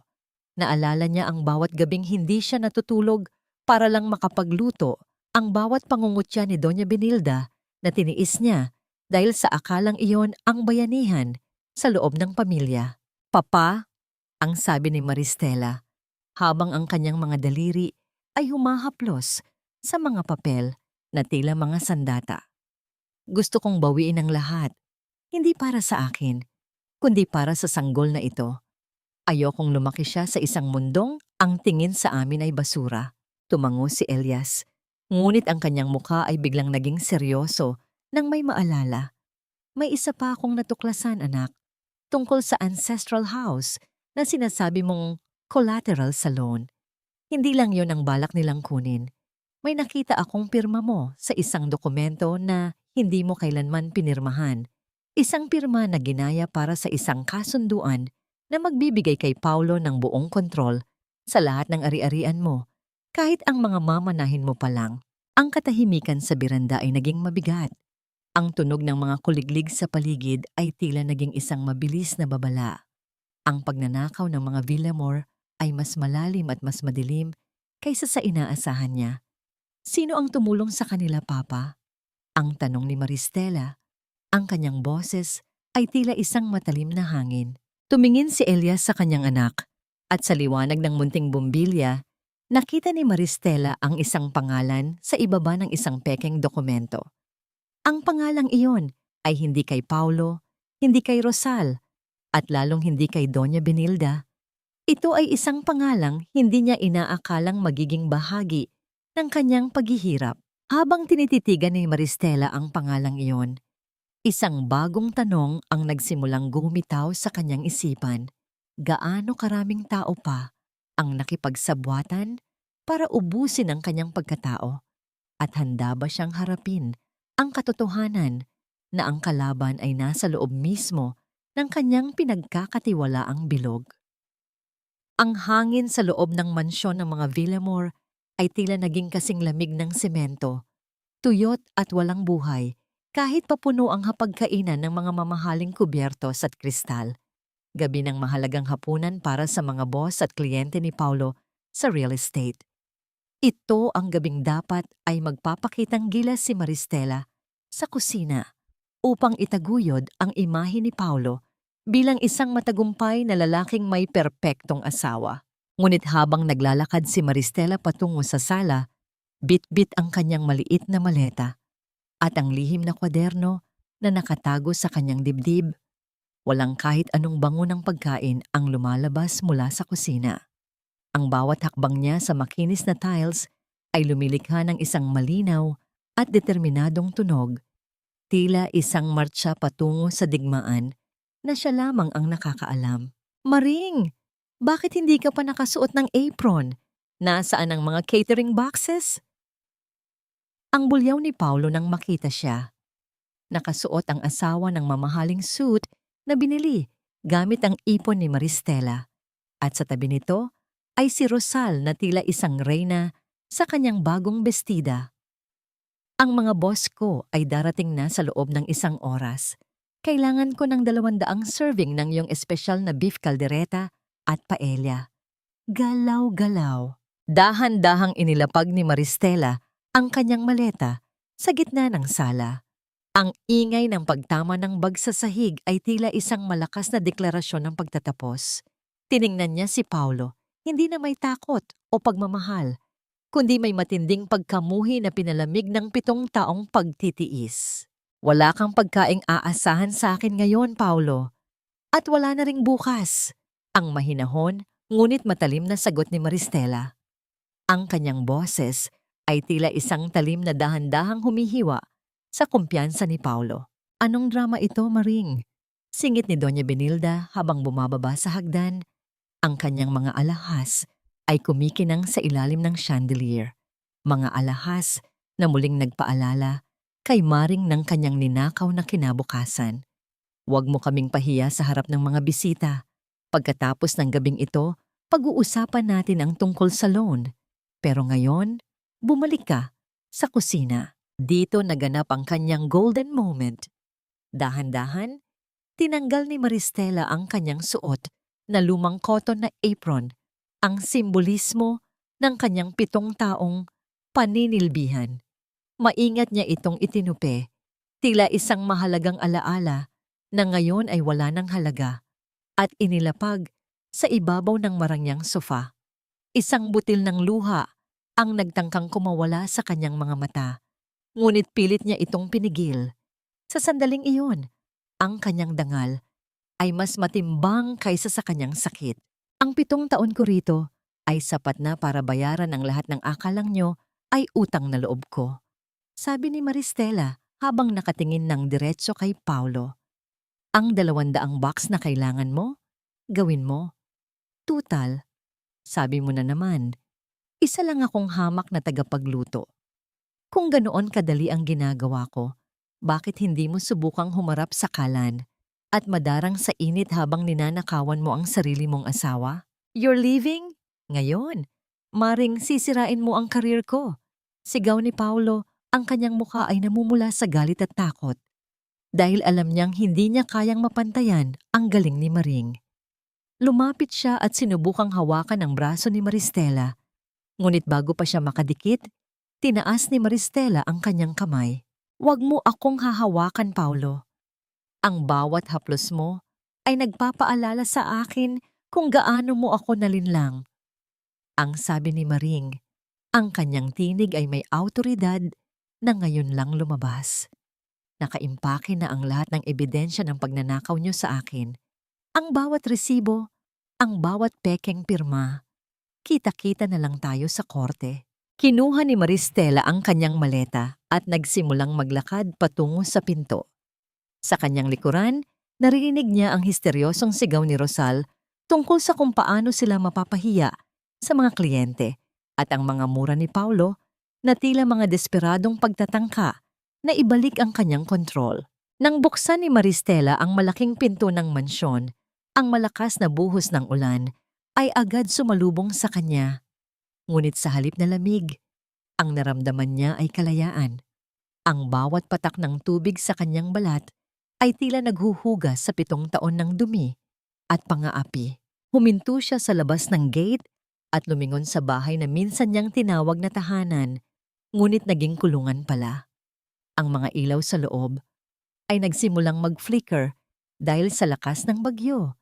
Naalala niya ang bawat gabing hindi siya natutulog para lang makapagluto, ang bawat pangungutya ni Doña Benilda na tiniis niya dahil sa akalang iyon ang bayanihan sa loob ng pamilya. Papa, ang sabi ni Maristela, habang ang kanyang mga daliri ay humahaplos sa mga papel na tila mga sandata. Gusto kong bawiin ang lahat, hindi para sa akin, kundi para sa sanggol na ito. Ayokong lumaki siya sa isang mundong ang tingin sa amin ay basura. Tumango si Elias. Ngunit ang kanyang mukha ay biglang naging seryoso nang may maalala. May isa pa akong natuklasan, anak, tungkol sa ancestral house na sinasabi mong collateral sa loan. Hindi lang yon ang balak nilang kunin. May nakita akong pirma mo sa isang dokumento na hindi mo kailanman pinirmahan. Isang pirma na ginaya para sa isang kasunduan na magbibigay kay Paulo ng buong kontrol sa lahat ng ari-arian mo. Kahit ang mga mamanahin mo pa lang, ang katahimikan sa biranda ay naging mabigat. Ang tunog ng mga kuliglig sa paligid ay tila naging isang mabilis na babala. Ang pagnanakaw ng mga Villamor ay mas malalim at mas madilim kaysa sa inaasahan niya. Sino ang tumulong sa kanila, Papa? Ang tanong ni Maristela. Ang kanyang boses ay tila isang matalim na hangin. Tumingin si Elias sa kanyang anak at sa liwanag ng munting bumbilya, nakita ni Maristela ang isang pangalan sa ibaba ng isang pekeng dokumento. Ang pangalang iyon ay hindi kay Paulo, hindi kay Rosal, at lalong hindi kay Doña Benilda. Ito ay isang pangalang hindi niya inaakalang magiging bahagi ng kanyang paghihirap. Habang tinititigan ni Maristela ang pangalang iyon, Isang bagong tanong ang nagsimulang gumitaw sa kanyang isipan. Gaano karaming tao pa ang nakipagsabwatan para ubusin ang kanyang pagkatao? At handa ba siyang harapin ang katotohanan na ang kalaban ay nasa loob mismo ng kanyang pinagkakatiwalaang bilog? Ang hangin sa loob ng mansyon ng mga Villamor ay tila naging kasing lamig ng semento, tuyot at walang buhay, kahit papuno ang hapagkainan ng mga mamahaling kubyertos at kristal. Gabi ng mahalagang hapunan para sa mga boss at kliyente ni Paulo sa real estate. Ito ang gabing dapat ay magpapakitang gilas si Maristela sa kusina upang itaguyod ang imahe ni Paulo bilang isang matagumpay na lalaking may perpektong asawa. Ngunit habang naglalakad si Maristela patungo sa sala, bit-bit ang kanyang maliit na maleta at ang lihim na kwaderno na nakatago sa kanyang dibdib. Walang kahit anong bango ng pagkain ang lumalabas mula sa kusina. Ang bawat hakbang niya sa makinis na tiles ay lumilikha ng isang malinaw at determinadong tunog, tila isang martsa patungo sa digmaan na siya lamang ang nakakaalam. Maring, bakit hindi ka pa nakasuot ng apron? Nasaan ang mga catering boxes? Ang bulyaw ni Paulo nang makita siya. Nakasuot ang asawa ng mamahaling suit na binili gamit ang ipon ni Maristela. At sa tabi nito ay si Rosal na tila isang reyna sa kanyang bagong bestida. Ang mga boss ko ay darating na sa loob ng 1 oras. Kailangan ko ng 200 serving ng iyong espesyal na beef caldereta at paella. Galaw-galaw. Dahan-dahang inilapag ni Maristela ang kanyang maleta sa gitna ng sala. Ang ingay ng pagtama ng bag sa sahig ay tila isang malakas na deklarasyon ng pagtatapos. Tiningnan niya si Paulo, hindi na may takot o pagmamahal, kundi may matinding pagkamuhi na pinalamig ng 7 taong pagtitiis. Wala kang pagkaing aasahan sa akin ngayon, Paulo. At wala na ring bukas. Ang mahinahon, ngunit matalim na sagot ni Maristela. Ang kanyang boses ay tila isang talim na dahan-dahang humihiwa sa kumpiyansa ni Paulo. Anong drama ito, Maring? Singit ni Doña Benilda habang bumababa sa hagdan. Ang kanyang mga alahas ay kumikinang sa ilalim ng chandelier. Mga alahas na muling nagpaalala kay Maring ng kanyang ninakaw na kinabukasan. Huwag mo kaming pahiya sa harap ng mga bisita. Pagkatapos ng gabing ito, pag-uusapan natin ang tungkol sa loan. Pero ngayon, bumalik ka sa kusina. Dito naganap ang kanyang golden moment. Dahan-dahan, tinanggal ni Maristela ang kanyang suot na lumang cotton na apron, ang simbolismo ng kanyang 7 taong paninilbihan. Maingat niya itong itinupi, tila isang mahalagang alaala na ngayon ay wala ng halaga, at inilapag sa ibabaw ng marangyang sofa. Isang butil ng luha ang nagtangkang kumawala sa kanyang mga mata, ngunit pilit niya itong pinigil. Sa sandaling iyon, ang kanyang dangal ay mas matimbang kaysa sa kanyang sakit. Ang 7 taon ko rito ay sapat na para bayaran ang lahat ng akalang nyo ay utang na loob ko. Sabi ni Maristela habang nakatingin ng diretso kay Paulo. Ang 200 box na kailangan mo, gawin mo. Tutal, sabi mo na naman, isa lang akong hamak na tagapagluto. Kung ganoon kadali ang ginagawa ko, bakit hindi mo subukang humarap sa kalan at madarang sa init habang ninanakawan mo ang sarili mong asawa? You're leaving? Ngayon, maring sisirain mo ang karir ko. Sigaw ni Paulo, ang kanyang mukha ay namumula sa galit at takot. Dahil alam niyang hindi niya kayang mapantayan ang galing ni Maring. Lumapit siya at sinubukang hawakan ang braso ni Maristela. Ngunit bago pa siya makadikit, tinaas ni Maristela ang kanyang kamay. Huwag mo akong hahawakan, Paulo. Ang bawat haplos mo ay nagpapaalala sa akin kung gaano mo ako nalinlang. Ang sabi ni Maring, ang kanyang tinig ay may awtoridad na ngayon lang lumabas. Nakaimpake na ang lahat ng ebidensya ng pagnanakaw niyo sa akin. Ang bawat resibo, ang bawat pekeng pirma. Kita-kita na lang tayo sa korte. Kinuha ni Maristela ang kanyang maleta at nagsimulang maglakad patungo sa pinto. Sa kanyang likuran, narinig niya ang histeryosong sigaw ni Rosal tungkol sa kung paano sila mapapahiya sa mga kliyente at ang mga mura ni Paulo na tila mga desperadong pagtatangka na ibalik ang kanyang kontrol. Nang buksan ni Maristela ang malaking pinto ng mansyon, ang malakas na buhos ng ulan ay agad sumalubong sa kanya. Ngunit sa halip na lamig, ang naramdaman niya ay kalayaan. Ang bawat patak ng tubig sa kanyang balat ay tila naghuhugas sa 7 taon ng dumi at pangaapi. Huminto siya sa labas ng gate at lumingon sa bahay na minsan niyang tinawag na tahanan, ngunit naging kulungan pala. Ang mga ilaw sa loob ay nagsimulang mag-flicker dahil sa lakas ng bagyo,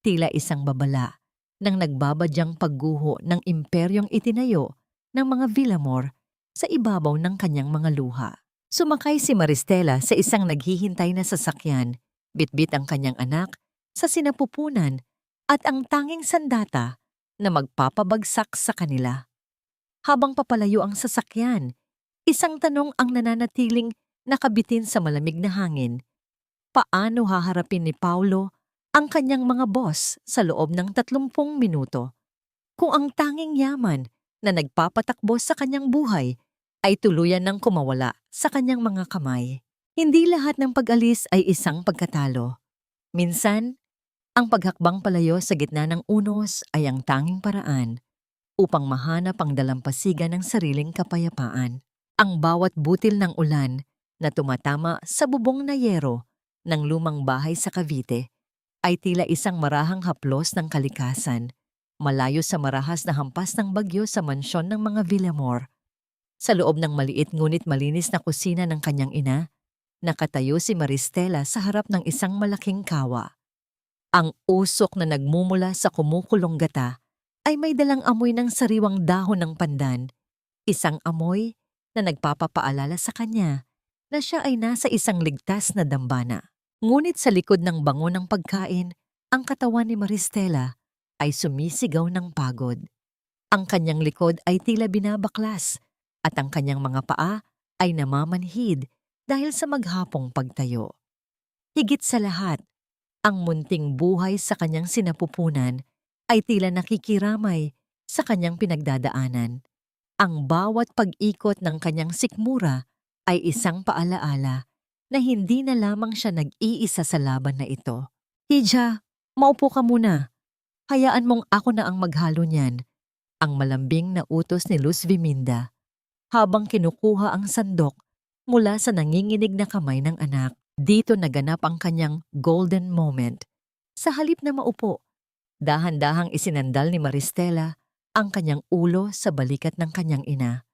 tila isang babala ng nagbabadyang pagguho ng imperyong itinayo ng mga Villamor sa ibabaw ng kanyang mga luha. Sumakay si Maristela sa isang naghihintay na sasakyan, bitbit ang kanyang anak sa sinapupunan at ang tanging sandata na magpapabagsak sa kanila. Habang papalayo ang sasakyan, isang tanong ang nananatiling nakabitin sa malamig na hangin. Paano haharapin ni Paulo ang kanyang mga boss sa loob ng 30 minuto kung ang tanging yaman na nagpapatakbo sa kanyang buhay ay tuluyan ng kumawala sa kanyang mga kamay? Hindi lahat ng pag-alis ay isang pagkatalo. Minsan, ang paghakbang palayo sa gitna ng unos ay ang tanging paraan upang mahanap ang dalampasigan ng sariling kapayapaan. Ang bawat butil ng ulan na tumatama sa bubong na yero ng lumang bahay sa Cavite ay tila isang marahang haplos ng kalikasan, malayo sa marahas na hampas ng bagyo sa mansyon ng mga Villamor. Sa loob ng maliit ngunit malinis na kusina ng kanyang ina, nakatayo si Maristela sa harap ng isang malaking kawa. Ang usok na nagmumula sa kumukulong gata ay may dalang amoy ng sariwang dahon ng pandan, isang amoy na nagpapapaalala sa kanya na siya ay nasa isang ligtas na dambana. Ngunit sa likod ng bango ng pagkain, ang katawan ni Maristela ay sumisigaw ng pagod. Ang kanyang likod ay tila binabaklas at ang kanyang mga paa ay namamanhid dahil sa maghapong pagtayo. Higit sa lahat, ang munting buhay sa kanyang sinapupunan ay tila nakikiramay sa kanyang pinagdadaanan. Ang bawat pag-ikot ng kanyang sikmura ay isang paalaala na hindi na lamang siya nag-iisa sa laban na ito. Hija, maupo ka muna. Hayaan mong ako na ang maghalo niyan, ang malambing na utos ni Luz Viminda, habang kinukuha ang sandok mula sa nanginginig na kamay ng anak. Dito naganap ang kanyang golden moment. Sa halip na maupo, dahan-dahang isinandal ni Maristela ang kanyang ulo sa balikat ng kanyang ina.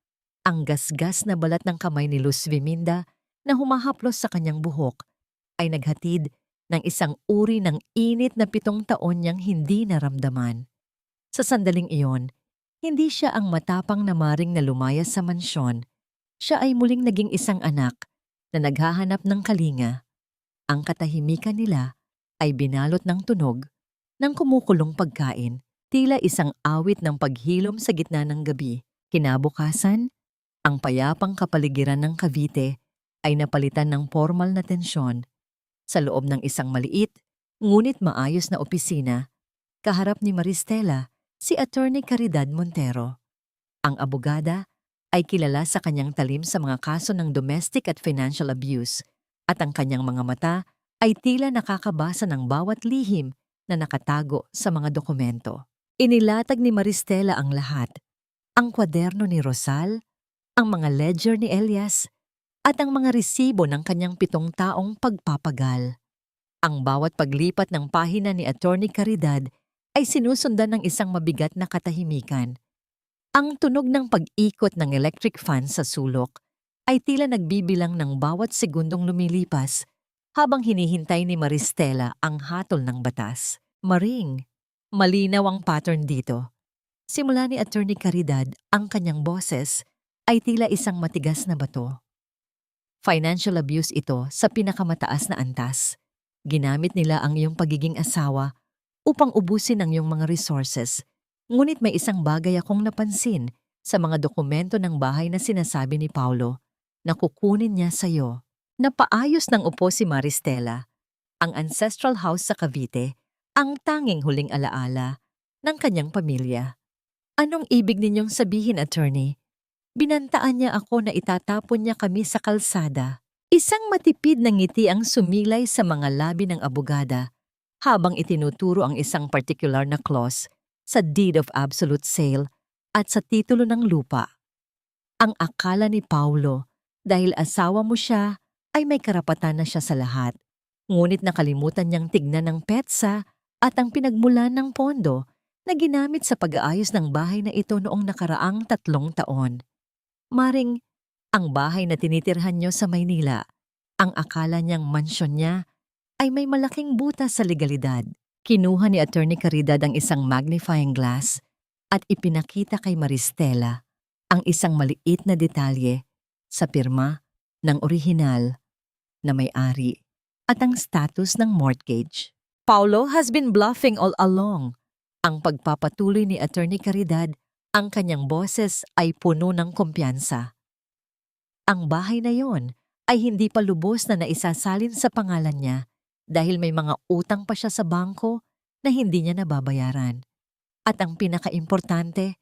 Ang gasgas na balat ng kamay ni Luz Viminda na humahaplos sa kanyang buhok ay naghatid ng isang uri ng init na 7 taon niyang hindi naramdaman. Sa sandaling iyon, hindi siya ang matapang na maring na lumayas sa mansyon. Siya ay muling naging isang anak na naghahanap ng kalinga. Ang katahimikan nila ay binalot ng tunog ng kumukulong pagkain, tila isang awit ng paghilom sa gitna ng gabi. Kinabukasan, ang payapang kapaligiran ng Cavite ay napalitan ng formal na tensyon. Sa loob ng isang maliit, ngunit maayos na opisina, kaharap ni Maristela si Attorney Caridad Montero. Ang abogada ay kilala sa kanyang talim sa mga kaso ng domestic at financial abuse, at ang kanyang mga mata ay tila nakakabasa ng bawat lihim na nakatago sa mga dokumento. Inilatag ni Maristela ang lahat, ang kwaderno ni Rosal, ang mga ledger ni Elias, at ang mga resibo ng kanyang 7 taong pagpapagal. Ang bawat paglipat ng pahina ni Attorney Caridad ay sinusundan ng isang mabigat na katahimikan. Ang tunog ng pag-ikot ng electric fan sa sulok ay tila nagbibilang ng bawat segundong lumilipas habang hinihintay ni Maristela ang hatol ng batas. Maring, malinaw ang pattern dito. Simula ni Attorney Caridad, ang kanyang boses ay tila isang matigas na bato. Financial abuse ito sa pinakamataas na antas. Ginamit nila ang iyong pagiging asawa upang ubusin ang iyong mga resources. Ngunit may isang bagay akong napansin sa mga dokumento ng bahay na sinasabi ni Paulo na kukunin niya sa iyo. Napaayos ng upo si Maristela. Ang ancestral house sa Cavite, ang tanging huling alaala ng kanyang pamilya. Anong ibig ninyong sabihin, attorney? Binantaan niya ako na itatapon niya kami sa kalsada. Isang matipid na ngiti ang sumilay sa mga labi ng abogada habang itinuturo ang isang particular na clause sa deed of absolute sale at sa titulo ng lupa. Ang akala ni Paulo, dahil asawa mo siya, ay may karapatan na siya sa lahat. Ngunit nakalimutan niyang tignan ng petsa at ang pinagmulan ng pondo na ginamit sa pag-aayos ng bahay na ito noong nakaraang 3 taon. Maring, ang bahay na tinitirhan niyo sa Maynila, ang akala niyang mansyon niya, ay may malaking butas sa legalidad. Kinuha ni Attorney Caridad ang isang magnifying glass at ipinakita kay Maristela ang isang maliit na detalye sa pirma ng orihinal na may-ari at ang status ng mortgage. Paulo has been bluffing all along. Ang pagpapatuloy ni Attorney Caridad, ang kanyang boses ay puno ng kumpiyansa. Ang bahay na yon ay hindi pa lubos na naisasalin sa pangalan niya dahil may mga utang pa siya sa bangko na hindi niya nababayaran. At ang pinakaimportante,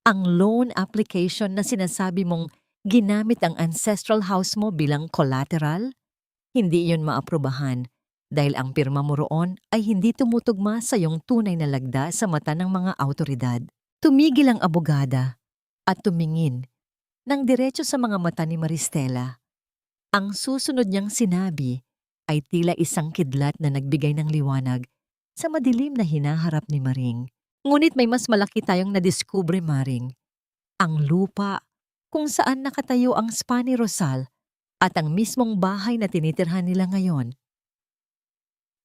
ang loan application na sinasabi mong ginamit ang ancestral house mo bilang collateral, hindi iyon maaprubahan dahil ang pirma mo roon ay hindi tumutugma sa iyong tunay na lagda sa mata ng mga awtoridad. Tumigil ang abogada at tumingin ng diretso sa mga mata ni Maristela. Ang susunod niyang sinabi ay tila isang kidlat na nagbigay ng liwanag sa madilim na hinaharap ni Maring. Ngunit may mas malaki tayong nadiskubre, Maring. Ang lupa kung saan nakatayo ang spa ni Rosal at ang mismong bahay na tinitirhan nila ngayon.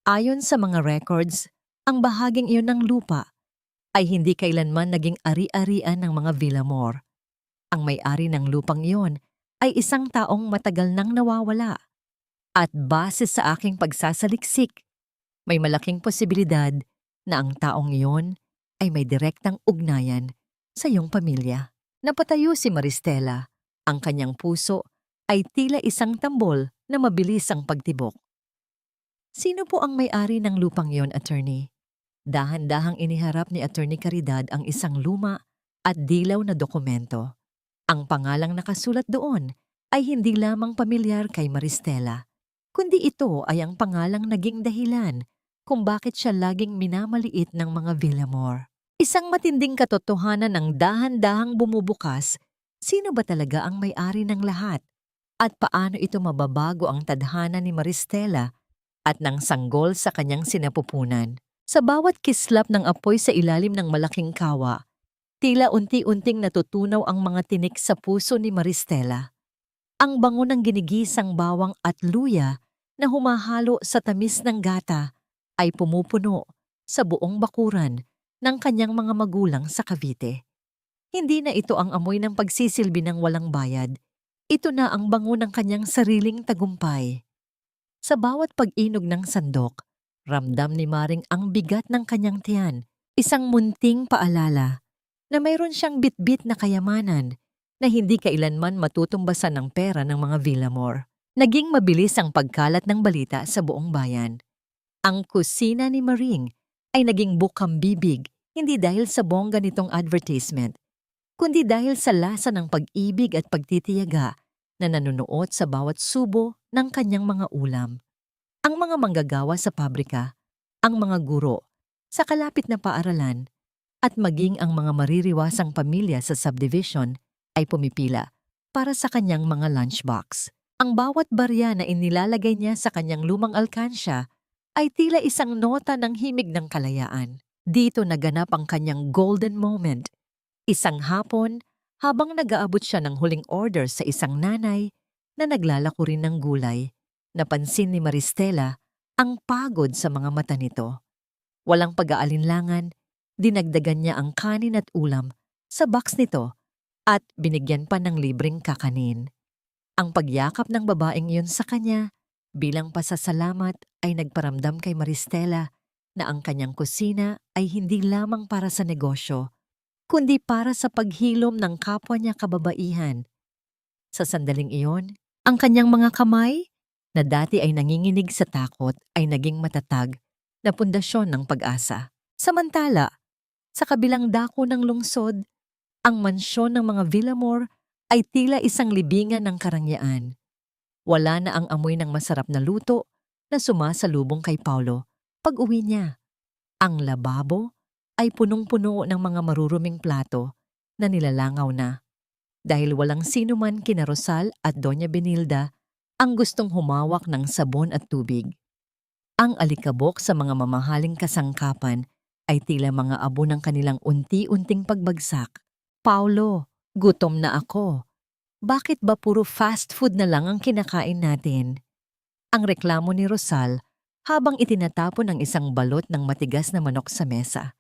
Ayon sa mga records, ang bahaging iyon ng lupa ay hindi kailanman naging ari-arian ng mga Villamor. Ang may-ari ng lupang iyon ay isang taong matagal nang nawawala. At base sa aking pagsasaliksik, may malaking posibilidad na ang taong iyon ay may direktang ugnayan sa iyong pamilya. Napatayo si Maristela. Ang kanyang puso ay tila isang tambol na mabilis ang pagtibok. Sino po ang may-ari ng lupang iyon, attorney? Dahan-dahang iniharap ni Attorney Caridad ang isang luma at dilaw na dokumento. Ang pangalang nakasulat doon ay hindi lamang pamilyar kay Maristela, kundi ito ay ang pangalang naging dahilan kung bakit siya laging minamaliit ng mga Villamor. Isang matinding katotohanan ang dahan-dahang bumubukas, sino ba talaga ang may-ari ng lahat? At paano ito mababago ang tadhana ni Maristela at ng sanggol sa kanyang sinapupunan? Sa bawat kislap ng apoy sa ilalim ng malaking kawa, tila unti-unting natutunaw ang mga tinik sa puso ni Maristela. Ang bango ng ginigisang bawang at luya na humahalo sa tamis ng gata ay pumupuno sa buong bakuran ng kanyang mga magulang sa Cavite. Hindi na ito ang amoy ng pagsisilbi ng walang bayad. Ito na ang bango ng kanyang sariling tagumpay. Sa bawat pag-inog ng sandok, ramdam ni Maring ang bigat ng kanyang tiyan, isang munting paalala na mayroon siyang bitbit na kayamanan na hindi kailanman matutumbasan ng pera ng mga Villamor. Naging mabilis ang pagkalat ng balita sa buong bayan. Ang kusina ni Maring ay naging bukambibig hindi dahil sa bongga nitong advertisement, kundi dahil sa lasa ng pag-ibig at pagtitiyaga na nanunuot sa bawat subo ng kanyang mga ulam. Ang mga manggagawa sa pabrika, ang mga guro, sa kalapit na paaralan, at maging ang mga maririwasang pamilya sa subdivision ay pumipila para sa kanyang mga lunchbox. Ang bawat barya na inilalagay niya sa kanyang lumang alkansya ay tila isang nota ng himig ng kalayaan. Dito naganap ang kanyang golden moment. Isang hapon, habang nag-aabot siya ng huling order sa isang nanay na naglalako rin ng gulay, napansin ni Maristela ang pagod sa mga mata nito. Walang pag-aalinlangan, dinagdagan niya ang kanin at ulam sa box nito at binigyan pa ng libreng kakanin. Ang pagyakap ng babaeng iyon sa kanya bilang pasasalamat ay nagparamdam kay Maristela na ang kanyang kusina ay hindi lamang para sa negosyo, kundi para sa paghilom ng kapwa niya kababaihan. Sa sandaling iyon, ang kanyang mga kamay na dati ay nanginginig sa takot ay naging matatag na pundasyon ng pag-asa. Samantala, sa kabilang dako ng lungsod, ang mansyon ng mga Villamor ay tila isang libingan ng karangyaan. Wala na ang amoy ng masarap na luto na sumasalubong kay Paulo pag-uwi niya. Ang lababo ay punong-puno ng mga maruruming plato na nilalangaw na dahil walang sino man kina Rosal at Doña Benilda ang gustong humawak ng sabon at tubig. Ang alikabok sa mga mamahaling kasangkapan ay tila mga abo ng kanilang unti-unting pagbagsak. Paulo, gutom na ako. Bakit ba puro fast food na lang ang kinakain natin? Ang reklamo ni Rosal habang itinatapon ang isang balot ng matigas na manok sa mesa.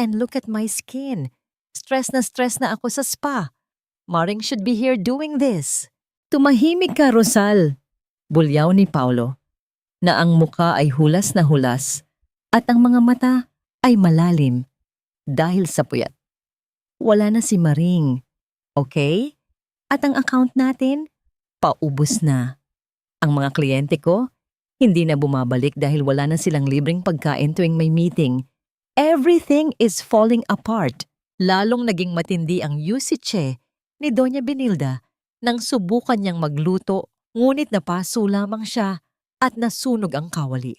And look at my skin. Stress na ako sa spa. Maring should be here doing this. Tumahimik ka, Rosal. Bulyaw ni Paulo, na ang muka ay hulas na hulas at ang mga mata ay malalim dahil sa puyat. Wala na si Maring, okay? At ang account natin, paubos na. Ang mga kliyente ko, hindi na bumabalik dahil wala na silang libreng pagkain tuwing may meeting. Everything is falling apart. Lalong naging matindi ang usage ni Doña Benilda nang subukan niyang magluto ngunit napaso lamang siya at nasunog ang kawali.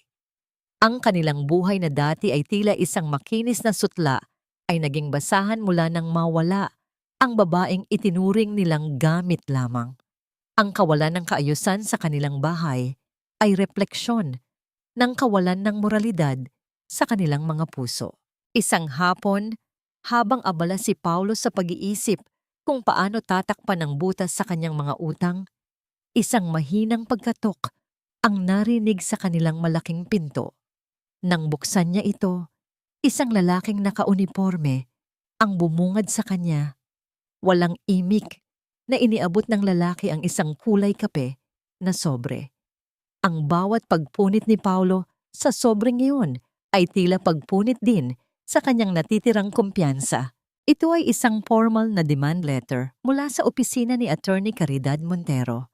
Ang kanilang buhay na dati ay tila isang makinis na sutla ay naging basahan mula nang mawala ang babaeng itinuring nilang gamit lamang. Ang kawalan ng kaayusan sa kanilang bahay ay refleksyon ng kawalan ng moralidad sa kanilang mga puso. Isang hapon, habang abala si Paulo sa pag-iisip kung paano tatakpan ng butas sa kanyang mga utang, isang mahinang pagkatok ang narinig sa kanilang malaking pinto. Nang buksan niya ito, isang lalaking nakauniporme ang bumungad sa kanya. Walang imik na iniabot ng lalaki ang isang kulay kape na sobre. Ang bawat pagpunit ni Paulo sa sobreng iyon ay tila pagpunit din sa kanyang natitirang kumpiyansa. Ito ay isang formal na demand letter mula sa opisina ni Attorney Caridad Montero.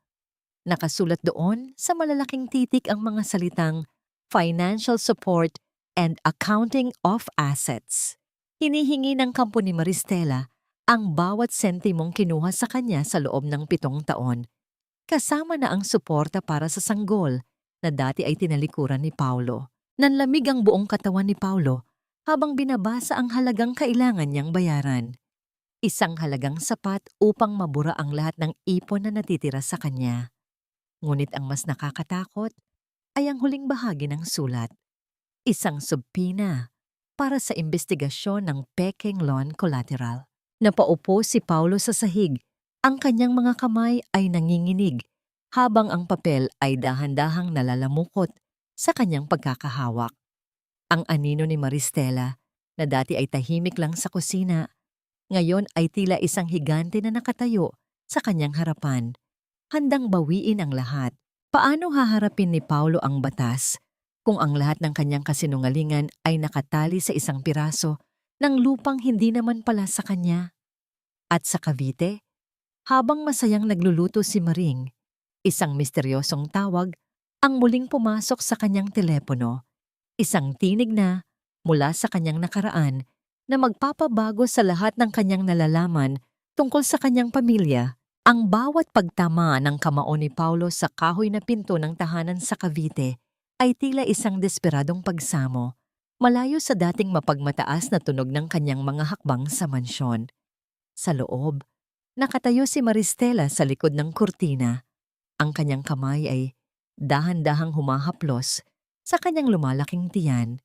Nakasulat doon sa malalaking titik ang mga salitang Financial Support and Accounting of Assets. Hinihingi ng kampo ni Maristela ang bawat sentimong kinuha sa kanya sa loob ng 7 taon, kasama na ang suporta para sa sanggol na dati ay tinalikuran ni Paulo. Nanlamig ang buong katawan ni Paulo habang binabasa ang halagang kailangan niyang bayaran. Isang halagang sapat upang mabura ang lahat ng ipon na natitira sa kanya. Ngunit ang mas nakakatakot ay ang huling bahagi ng sulat. Isang subpina para sa investigasyon ng peking loan collateral. Napaupo si Paulo sa sahig. Ang kanyang mga kamay ay nanginginig habang ang papel ay dahan-dahang nalalamukot sa kanyang pagkakahawak. Ang anino ni Maristela, na dati ay tahimik lang sa kusina, ngayon ay tila isang higante na nakatayo sa kanyang harapan, handang bawiin ang lahat. Paano haharapin ni Paulo ang batas kung ang lahat ng kanyang kasinungalingan ay nakatali sa isang piraso ng lupang hindi naman pala sa kanya? At sa Cavite, habang masayang nagluluto si Maring, isang misteryosong tawag ang muling pumasok sa kanyang telepono. Isang tinig na mula sa kanyang nakaraan na magpapabago sa lahat ng kanyang nalalaman tungkol sa kanyang pamilya. Ang bawat pagtama ng kamao ni Paulo sa kahoy na pinto ng tahanan sa Cavite ay tila isang desperadong pagsamo, malayo sa dating mapagmataas na tunog ng kanyang mga hakbang sa mansyon. Sa loob, nakatayo si Maristela sa likod ng kurtina. Ang kanyang kamay ay dahan-dahang humahaplos sa kanyang lumalaking tiyan.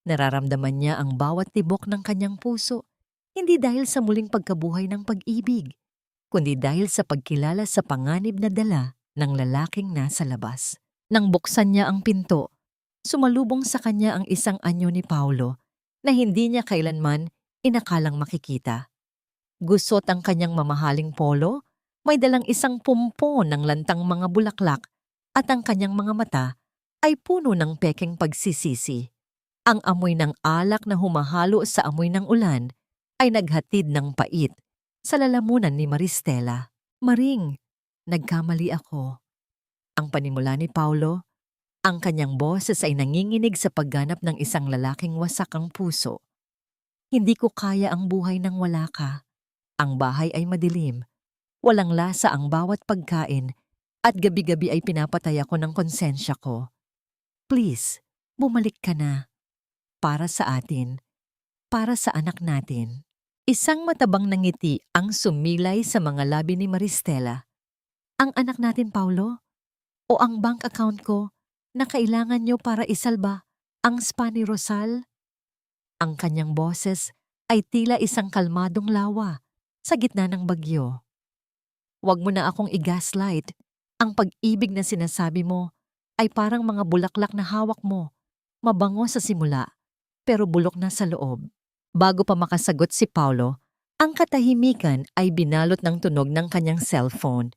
Nararamdaman niya ang bawat tibok ng kanyang puso, hindi dahil sa muling pagkabuhay ng pag-ibig, kundi dahil sa pagkilala sa panganib na dala ng lalaking nasa labas. Nang buksan niya ang pinto, sumalubong sa kanya ang isang anyo ni Paulo na hindi niya kailanman inakalang makikita. Gusot ang kanyang mamahaling polo, may dalang isang pumpon ng lantang mga bulaklak at ang kanyang mga mata ay puno ng pekeng pagsisisi. Ang amoy ng alak na humahalo sa amoy ng ulan ay naghatid ng pait sa lalamunan ni Maristela. Maring, nagkamali ako. Ang panimula ni Paulo, ang kanyang boses ay nanginginig sa pagganap ng isang lalaking wasak ang puso. Hindi ko kaya ang buhay nang wala ka. Ang bahay ay madilim. Walang lasa ang bawat pagkain at gabi-gabi ay pinapatay ako ng konsensya ko. Please, bumalik ka na. Para sa atin. Para sa anak natin. Isang matabang na ngiti ang sumilay sa mga labi ni Maristela. Ang anak natin, Paulo? O ang bank account ko na kailangan nyo para isalba ang spa ni Rosal? Ang kanyang boses ay tila isang kalmadong lawa sa gitna ng bagyo. Huwag mo na akong i-gaslight. Ang pag-ibig na sinasabi mo ay parang mga bulaklak na hawak mo. Mabango sa simula, pero bulok na sa loob. Bago pa makasagot si Paulo, ang katahimikan ay binalot ng tunog ng kanyang cellphone.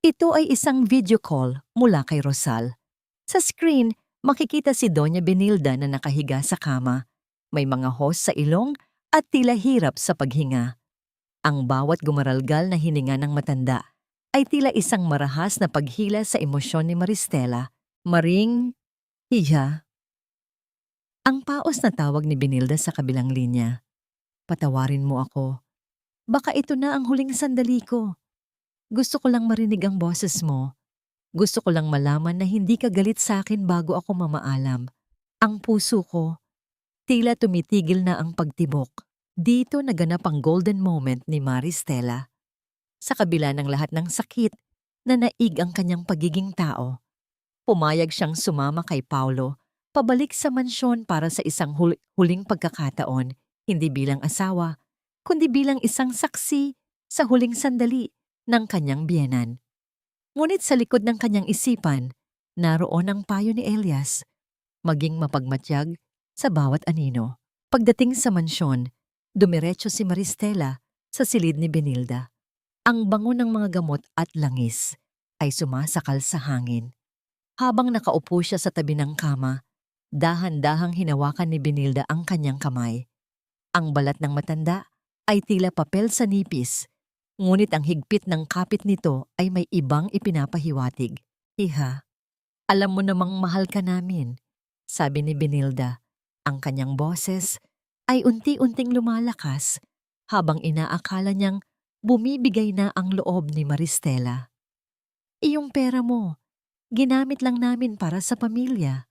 Ito ay isang video call mula kay Rosal. Sa screen, makikita si Doña Benilda na nakahiga sa kama. May mga hose sa ilong at tila hirap sa paghinga. Ang bawat gumaralgal na hininga ng matanda ay tila isang marahas na paghila sa emosyon ni Maristela. Maring, hiya. Ang paos na tawag ni Benilda sa kabilang linya. Patawarin mo ako. Baka ito na ang huling sandali ko. Gusto ko lang marinig ang boses mo. Gusto ko lang malaman na hindi ka galit sa akin bago ako mamaalam. Ang puso ko, tila tumitigil na ang pagtibok. Dito naganap ang golden moment ni Maristela. Sa kabila ng lahat ng sakit na naig ang kanyang pagiging tao, pumayag siyang sumama kay Paulo pabalik sa mansyon para sa isang huling pagkakataon, hindi bilang asawa, kundi bilang isang saksi sa huling sandali ng kanyang biyenan. Ngunit sa likod ng kanyang isipan, naroon ang payo ni Elias, maging mapagmatyag sa bawat anino. Pagdating sa mansyon, dumiretso si Maristela sa silid ni Benilda. Ang bango ng mga gamot at langis ay sumasakal sa hangin. Habang nakaupo siya sa tabi ng kama, dahan-dahang hinawakan ni Benilda ang kanyang kamay. Ang balat ng matanda ay tila papel sa nipis, ngunit ang higpit ng kapit nito ay may ibang ipinapahiwatig. Iha, alam mo namang mahal ka namin, sabi ni Benilda. Ang kanyang boses ay unti-unting lumalakas habang inaakala niyang bumibigay na ang loob ni Maristela. Iyong pera mo, ginamit lang namin para sa pamilya.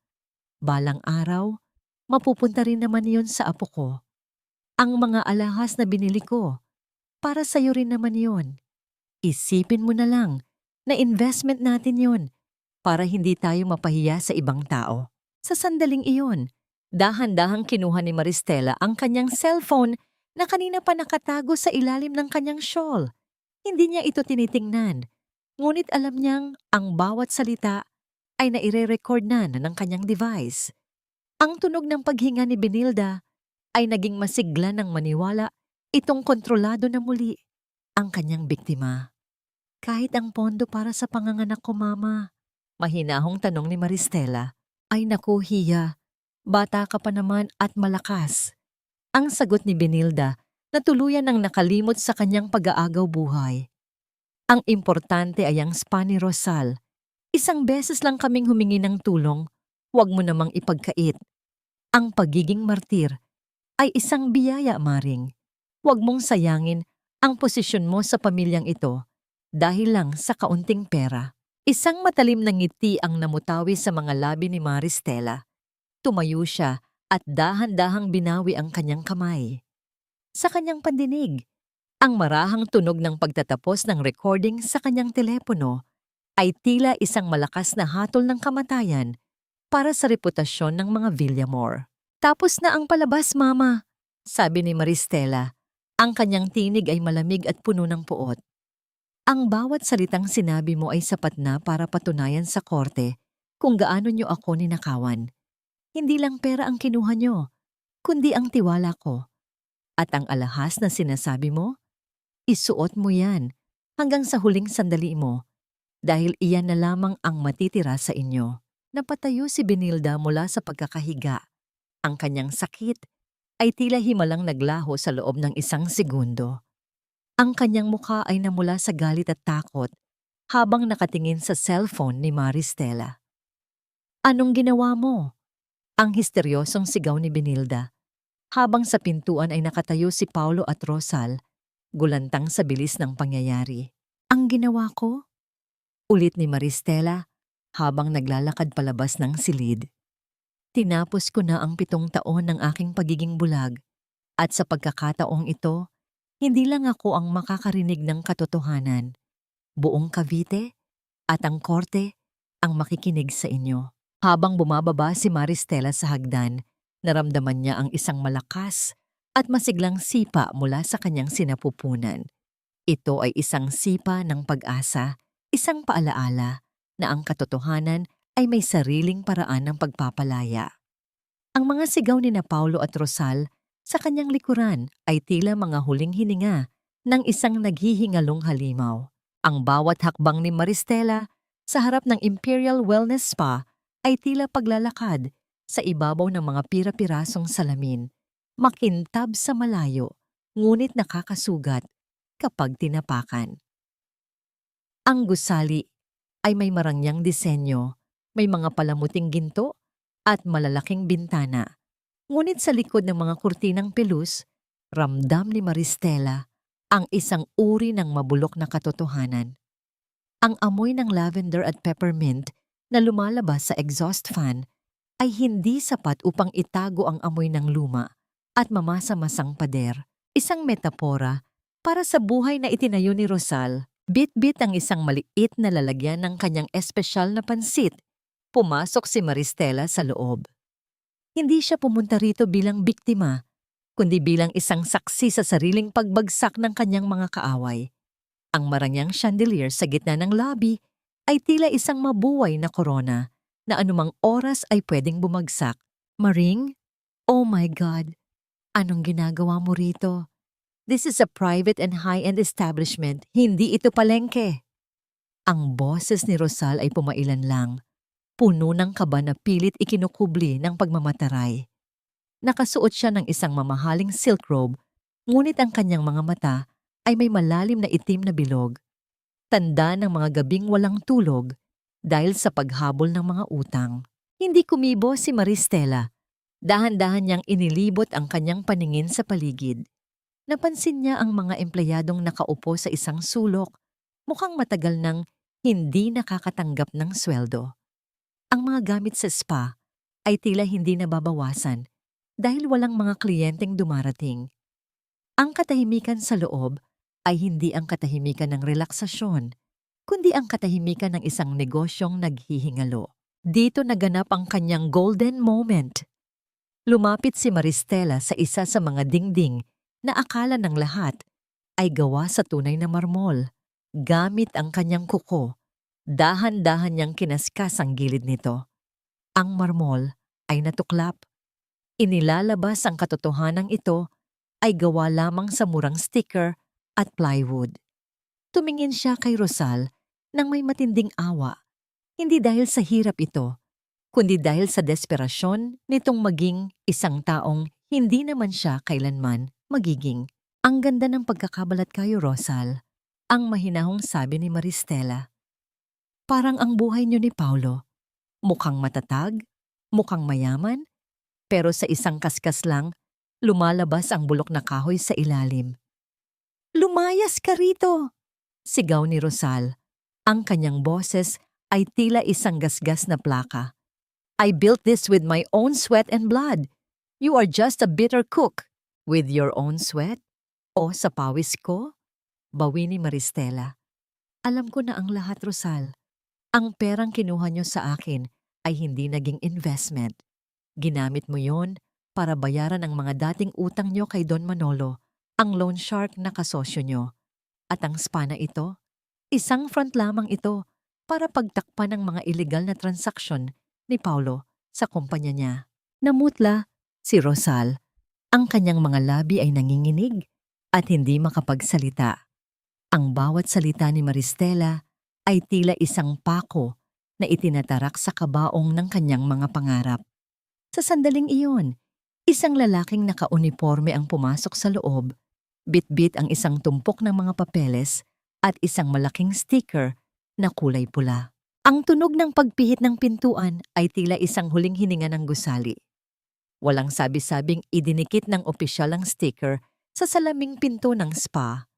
Balang araw, mapupunta rin naman yon sa apo ko. Ang mga alahas na binili ko, para sa'yo rin naman yon. Isipin mo na lang na investment natin yon para hindi tayo mapahiya sa ibang tao. Sa sandaling iyon, dahan-dahang kinuha ni Maristela ang kanyang cellphone na kanina pa nakatago sa ilalim ng kanyang shawl. Hindi niya ito tinitingnan, ngunit alam niyang ang bawat salita ay naire-record na ng kanyang device. Ang tunog ng paghinga ni Benilda ay naging masigla ng maniwala itong kontrolado na muli ang kanyang biktima. Kahit ang pondo para sa panganganak ko, Mama, mahinahong tanong ni Maristela. Ay naku, Hiya, bata ka pa naman at malakas. Ang sagot ni Benilda na tuluyan ang nakalimot sa kanyang pag-aagaw buhay. Ang importante ay ang spa ni Rosal. Isang beses lang kaming humingi ng tulong, huwag mo namang ipagkait. Ang pagiging martir ay isang biyaya, Maring. Huwag mong sayangin ang posisyon mo sa pamilyang ito dahil lang sa kaunting pera. Isang matalim na ngiti ang namutawi sa mga labi ni Maristela. Tumayo siya at dahan-dahang binawi ang kanyang kamay. Sa kanyang pandinig, ang marahang tunog ng pagtatapos ng recording sa kanyang telepono ay tila isang malakas na hatol ng kamatayan para sa reputasyon ng mga Villamor. Tapos na ang palabas, Mama, sabi ni Maristela. Ang kanyang tinig ay malamig at puno ng puot. Ang bawat salitang sinabi mo ay sapat na para patunayan sa korte kung gaano niyo ako ninakawan. Hindi lang pera ang kinuha niyo, kundi ang tiwala ko. At ang alahas na sinasabi mo, isuot mo yan hanggang sa huling sandali mo. Dahil iyan na lamang ang matitira sa inyo. Napatayo si Benilda mula sa pagkakahiga. Ang kanyang sakit ay tila himalang naglaho sa loob ng isang segundo. Ang kanyang mukha ay namula sa galit at takot habang nakatingin sa cellphone ni Maristela. "Anong ginawa mo?" Ang histeryosong sigaw ni Benilda, habang sa pintuan ay nakatayo si Paulo at Rosal, gulantang sa bilis ng pangyayari. "Ang ginawa ko?" Ulit ni Maristela habang naglalakad palabas ng silid. "Tinapos ko na ang 7 taon ng aking pagiging bulag at sa pagkakataong ito, hindi lang ako ang makakarinig ng katotohanan. Buong Cavite at ang korte ang makikinig sa inyo." Habang bumababa si Maristela sa hagdan, naramdaman niya ang isang malakas at masiglang sipa mula sa kanyang sinapupunan. Ito ay isang sipa ng pag-asa, isang paalaala na ang katotohanan ay may sariling paraan ng pagpapalaya. Ang mga sigaw ni na Paulo at Rosal sa kanyang likuran ay tila mga huling hininga ng isang naghihingalong halimaw. Ang bawat hakbang ni Maristela sa harap ng Imperial Wellness Spa ay tila paglalakad sa ibabaw ng mga pira-pirasong salamin, makintab sa malayo, ngunit nakakasugat kapag tinapakan. Ang gusali ay may marangyang disenyo, may mga palamuting ginto at malalaking bintana. Ngunit sa likod ng mga kurtinang pelus, ramdam ni Maristela ang isang uri ng mabulok na katotohanan. Ang amoy ng lavender at peppermint na lumalabas sa exhaust fan ay hindi sapat upang itago ang amoy ng luma at mamasa-masang pader. Isang metapora para sa buhay na itinayo ni Rosal. Bit-bit ang isang maliit na lalagyan ng kanyang espesyal na pansit. Pumasok si Maristela sa loob. Hindi siya pumunta rito bilang biktima, kundi bilang isang saksi sa sariling pagbagsak ng kanyang mga kaaway. Ang marangyang chandelier sa gitna ng lobby ay tila isang mabuhay na korona na anumang oras ay pwedeng bumagsak. "Maring? Oh my God! Anong ginagawa mo rito? This is a private and high-end establishment, hindi ito palengke." Ang boses ni Rosal ay pumailan lang, puno ng kaba na pilit ikinukubli ng pagmamataray. Nakasuot siya ng isang mamahaling silk robe, ngunit ang kanyang mga mata ay may malalim na itim na bilog. Tanda ng mga gabing walang tulog dahil sa paghabol ng mga utang. Hindi kumibo si Maristela. Dahan-dahan niyang inilibot ang kanyang paningin sa paligid. Napansin niya ang mga empleyadong nakaupo sa isang sulok, mukhang matagal nang hindi nakakatanggap ng sweldo. Ang mga gamit sa spa ay tila hindi nababawasan dahil walang mga kliyenteng dumarating. Ang katahimikan sa loob ay hindi ang katahimikan ng relaksasyon, kundi ang katahimikan ng isang negosyong naghihingalo. Dito naganap ang kanyang golden moment. Lumapit si Maristela sa isa sa mga dingding na akala ng lahat ay gawa sa tunay na marmol. Gamit ang kanyang kuko, dahan-dahan niyang kinaskas ang gilid nito. Ang marmol ay natuklap. Inilalabas ang katotohanang ito ay gawa lamang sa murang sticker at plywood. Tumingin siya kay Rosal nang may matinding awa, hindi dahil sa hirap ito, kundi dahil sa desperasyon nitong maging isang taong hindi naman siya kailanman magiging. "Ang ganda ng pagkakabalat kayo, Rosal," ang mahinahong sabi ni Maristela. "Parang ang buhay niyo ni Paulo. Mukhang matatag, mukhang mayaman, pero sa isang kaskas lang, lumalabas ang bulok na kahoy sa ilalim." "Lumayas ka rito!" sigaw ni Rosal. Ang kanyang boses ay tila isang gasgas na plaka. "I built this with my own sweat and blood. You are just a bitter cook." "With your own sweat? O sa pawis ko?" bawi ni Maristela. "Alam ko na ang lahat, Rosal. Ang perang kinuha niyo sa akin ay hindi naging investment. Ginamit mo yon para bayaran ang mga dating utang niyo kay Don Manolo, ang loan shark na kasosyo niyo. At ang spa na ito, isang front lamang ito para pagtakpan ng mga illegal na transaksyon ni Paulo sa kumpanya niya." Namutla si Rosal. Ang kanyang mga labi ay nanginginig at hindi makapagsalita. Ang bawat salita ni Maristela ay tila isang pako na itinatarak sa kabaong ng kanyang mga pangarap. Sa sandaling iyon, isang lalaking nakauniforme ang pumasok sa loob. Bit-bit ang isang tumpok ng mga papeles at isang malaking sticker na kulay pula. Ang tunog ng pagpihit ng pintuan ay tila isang huling hininga ng gusali. Walang sabi-sabing idinikit ng opisyal ang sticker sa salaming pinto ng spa.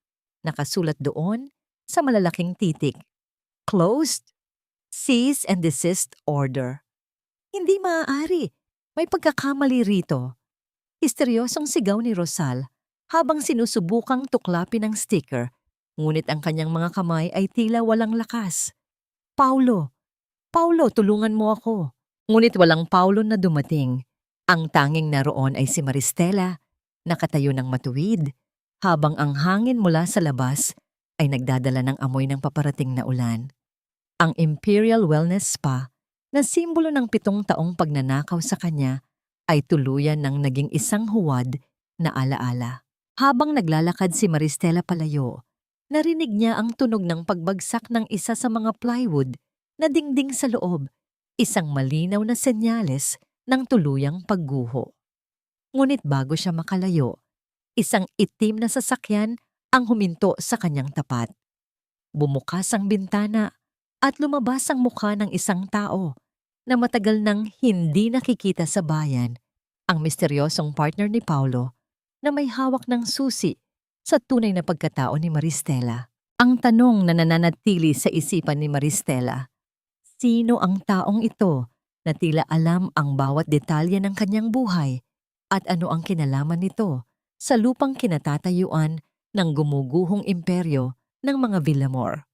Nakasulat doon sa malalaking titik, "Closed. Cease and desist order." Hindi maaari. May pagkakamali rito. Histeryosong sigaw ni Rosal habang sinusubukang tuklapin ang sticker, ngunit ang kanyang mga kamay ay tila walang lakas. "Paulo! Paulo, tulungan mo ako!" Ngunit walang Paulo na dumating. Ang tanging naroon ay si Maristela, nakatayo ng matuwid, habang ang hangin mula sa labas ay nagdadala ng amoy ng paparating na ulan. Ang Imperial Wellness Spa, na simbolo ng 7 taong pagnanakaw sa kanya, ay tuluyan ng naging isang huwad na alaala. Habang naglalakad si Maristela palayo, narinig niya ang tunog ng pagbagsak ng isa sa mga plywood na dingding sa loob, isang malinaw na senyales ng tuluyang pagguho. Ngunit bago siya makalayo, isang itim na sasakyan ang huminto sa kanyang tapat. Bumukas ang bintana at lumabas ang mukha ng isang tao na matagal nang hindi nakikita sa bayan, ang misteryosong partner ni Paulo na may hawak ng susi sa tunay na pagkatao ni Maristela. Ang tanong na nananatili sa isipan ni Maristela, sino ang taong ito na tila alam ang bawat detalye ng kanyang buhay at ano ang kinalaman nito sa lupang kinatatayuan ng gumuguhong imperyo ng mga Villamor?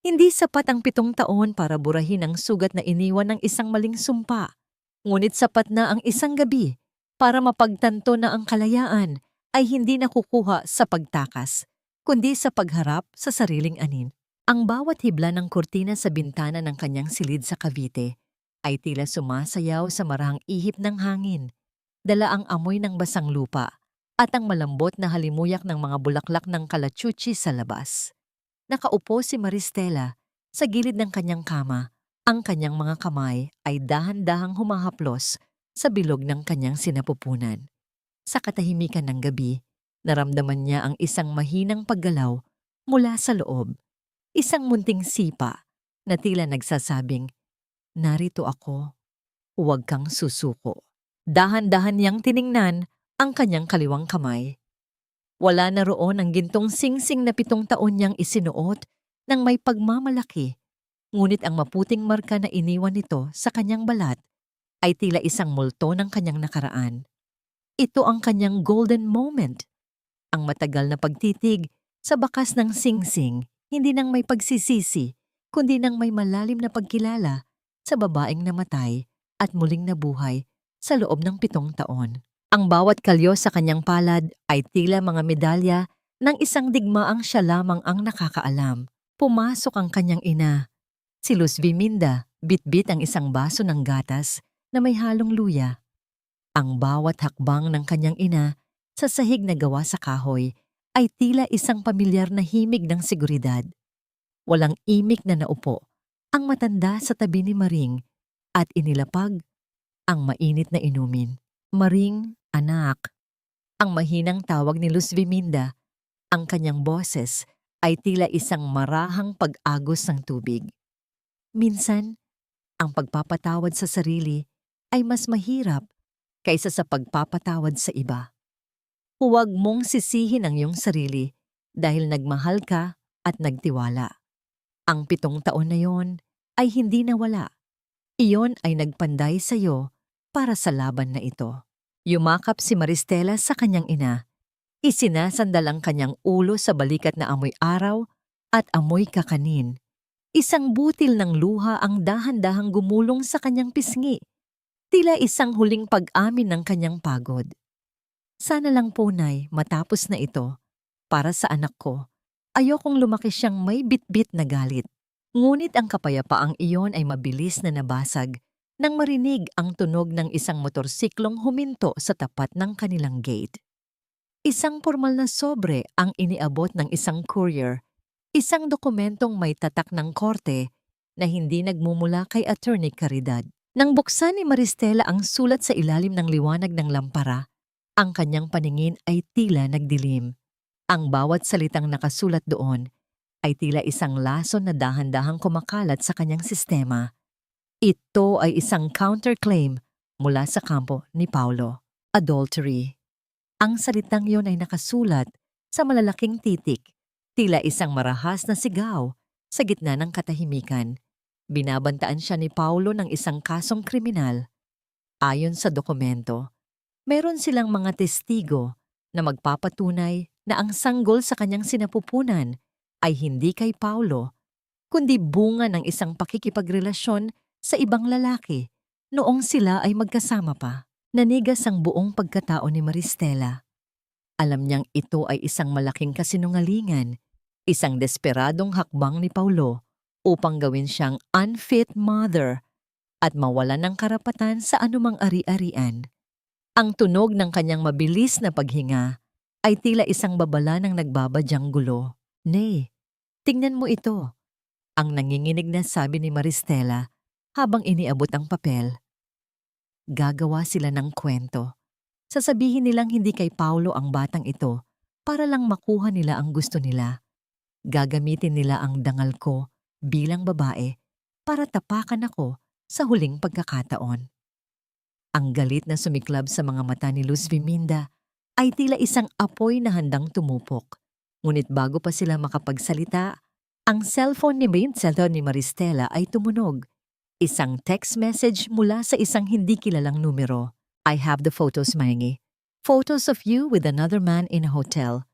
Hindi sapat ang 7 taon para burahin ang sugat na iniwan ng isang maling sumpa. Ngunit sapat na ang isang gabi para mapagtanto na ang kalayaan ay hindi nakukuha sa pagtakas, kundi sa pagharap sa sariling anin. Ang bawat hibla ng kurtina sa bintana ng kanyang silid sa Cavite ay tila sumasayaw sa marahang ihip ng hangin, dala ang amoy ng basang lupa at ang malambot na halimuyak ng mga bulaklak ng kalachuchi sa labas. Nakaupo si Maristela sa gilid ng kanyang kama. Ang kanyang mga kamay ay dahan-dahang humahaplos sa bilog ng kanyang sinapupunan. Sa katahimikan ng gabi, naramdaman niya ang isang mahinang paggalaw mula sa loob. Isang munting sipa na tila nagsasabing, "Narito ako, huwag kang susuko." Dahan-dahan niyang tiningnan ang kanyang kaliwang kamay. Wala na roon ang gintong singsing na 7 taon niyang isinuot ng may pagmamalaki, ngunit ang maputing marka na iniwan nito sa kanyang balat ay tila isang multo ng kanyang nakaraan. Ito ang kanyang golden moment, ang matagal na pagtitig sa bakas ng singsing, hindi nang may pagsisisi, kundi nang may malalim na pagkilala sa babaeng namatay at muling nabuhay sa loob ng 7 taon. Ang bawat kalyo sa kanyang palad ay tila mga medalya ng isang digmaang siya lamang ang nakakaalam. Pumasok ang kanyang ina, si Luz Viminda, bitbit ang isang baso ng gatas na may halong luya. Ang bawat hakbang ng kanyang ina sa sahig na gawa sa kahoy ay tila isang pamilyar na himig ng seguridad. Walang imik na naupo ang matanda sa tabi ni Maring at inilapag ang mainit na inumin. "Maring, anak." Ang mahinang tawag ni Luz Viminda, ang kanyang boses ay tila isang marahang pag-agos ng tubig. Minsan, ang pagpapatawad sa sarili ay mas mahirap kaysa sa pagpapatawad sa iba. Huwag mong sisihin ang iyong sarili dahil nagmahal ka at nagtiwala. Ang 7 taon na yon ay hindi nawala. Iyon ay nagpanday sa iyo para sa laban na ito. Yumakap si Maristela sa kanyang ina. Isinasandal ang kanyang ulo sa balikat na amoy araw at amoy kakanin. Isang butil ng luha ang dahan-dahang gumulong sa kanyang pisngi. Tila isang huling pag-amin ng kanyang pagod. "Sana lang po, Nay, matapos na ito. Para sa anak ko, ayokong lumaki siyang may bitbit na galit." Ngunit ang kapayapaang iyon ay mabilis na nabasag nang marinig ang tunog ng isang motorsiklong huminto sa tapat ng kanilang gate. Isang formal na sobre ang iniabot ng isang courier, isang dokumentong may tatak ng korte na hindi nagmumula kay Attorney Caridad. Nang buksan ni Maristela ang sulat sa ilalim ng liwanag ng lampara, ang kanyang paningin ay tila nagdilim. Ang bawat salitang nakasulat doon ay tila isang lason na dahan-dahang kumakalat sa kanyang sistema. Ito ay isang counterclaim mula sa kampo ni Paulo. Adultery. Ang salitang yon ay nakasulat sa malalaking titik, tila isang marahas na sigaw sa gitna ng katahimikan. Binabantaan siya ni Paulo ng isang kasong kriminal. Ayon sa dokumento, meron silang mga testigo na magpapatunay na ang sanggol sa kanyang sinapupunan ay hindi kay Paulo, kundi bunga ng isang pakikipagrelasyon sa ibang lalaki noong sila ay magkasama pa. Nanigas ang buong pagkatao ni Maristela. Alam niyang ito ay isang malaking kasinungalingan, isang desperadong hakbang ni Paulo upang gawin siyang unfit mother at mawalan ng karapatan sa anumang ari-arian. Ang tunog ng kanyang mabilis na paghinga ay tila isang babala ng nagbabadyang gulo. "Nay, tingnan mo ito," ang nanginginig na sabi ni Maristela habang iniabot ang papel. Gagawa sila ng kwento. Sasabihin nilang hindi kay Paulo ang batang ito para lang makuha nila ang gusto nila. Gagamitin nila ang dangal ko bilang babae para tapakan ako sa huling pagkakataon. Ang galit na sumiklab sa mga mata ni Luz Viminda ay tila isang apoy na handang tumupok. Ngunit bago pa sila makapagsalita, ang cellphone ni Maristela ay tumunog. Isang text message mula sa isang hindi kilalang numero. "I have the photos, Mangi. Photos of you with another man in a hotel.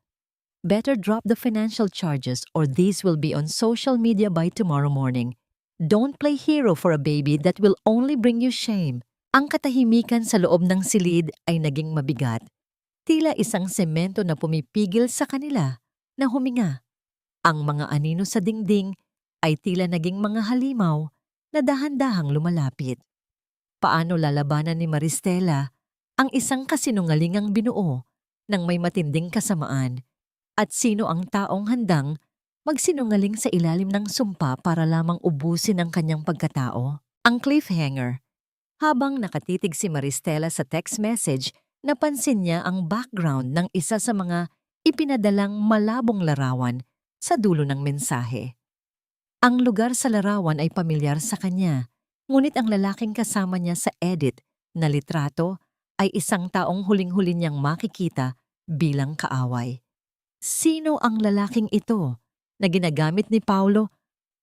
Better drop the financial charges or these will be on social media by tomorrow morning. Don't play hero for a baby that will only bring you shame." Ang katahimikan sa loob ng silid ay naging mabigat. Tila isang semento na pumipigil sa kanila na huminga. Ang mga anino sa dingding ay tila naging mga halimaw na dahan-dahang lumalapit. Paano lalabanan ni Maristela ang isang kasinungalingang binuo ng may matinding kasamaan? At sino ang taong handang magsinungaling sa ilalim ng sumpa para lamang ubusin ang kanyang pagkatao? Ang cliffhanger. Habang nakatitig si Maristela sa text message, napansin niya ang background ng isa sa mga ipinadalang malabong larawan sa dulo ng mensahe. Ang lugar sa larawan ay pamilyar sa kanya, ngunit ang lalaking kasama niya sa edit na litrato ay isang taong huling-huli niyang makikita bilang kaaway. Sino ang lalaking ito na ginagamit ni Paulo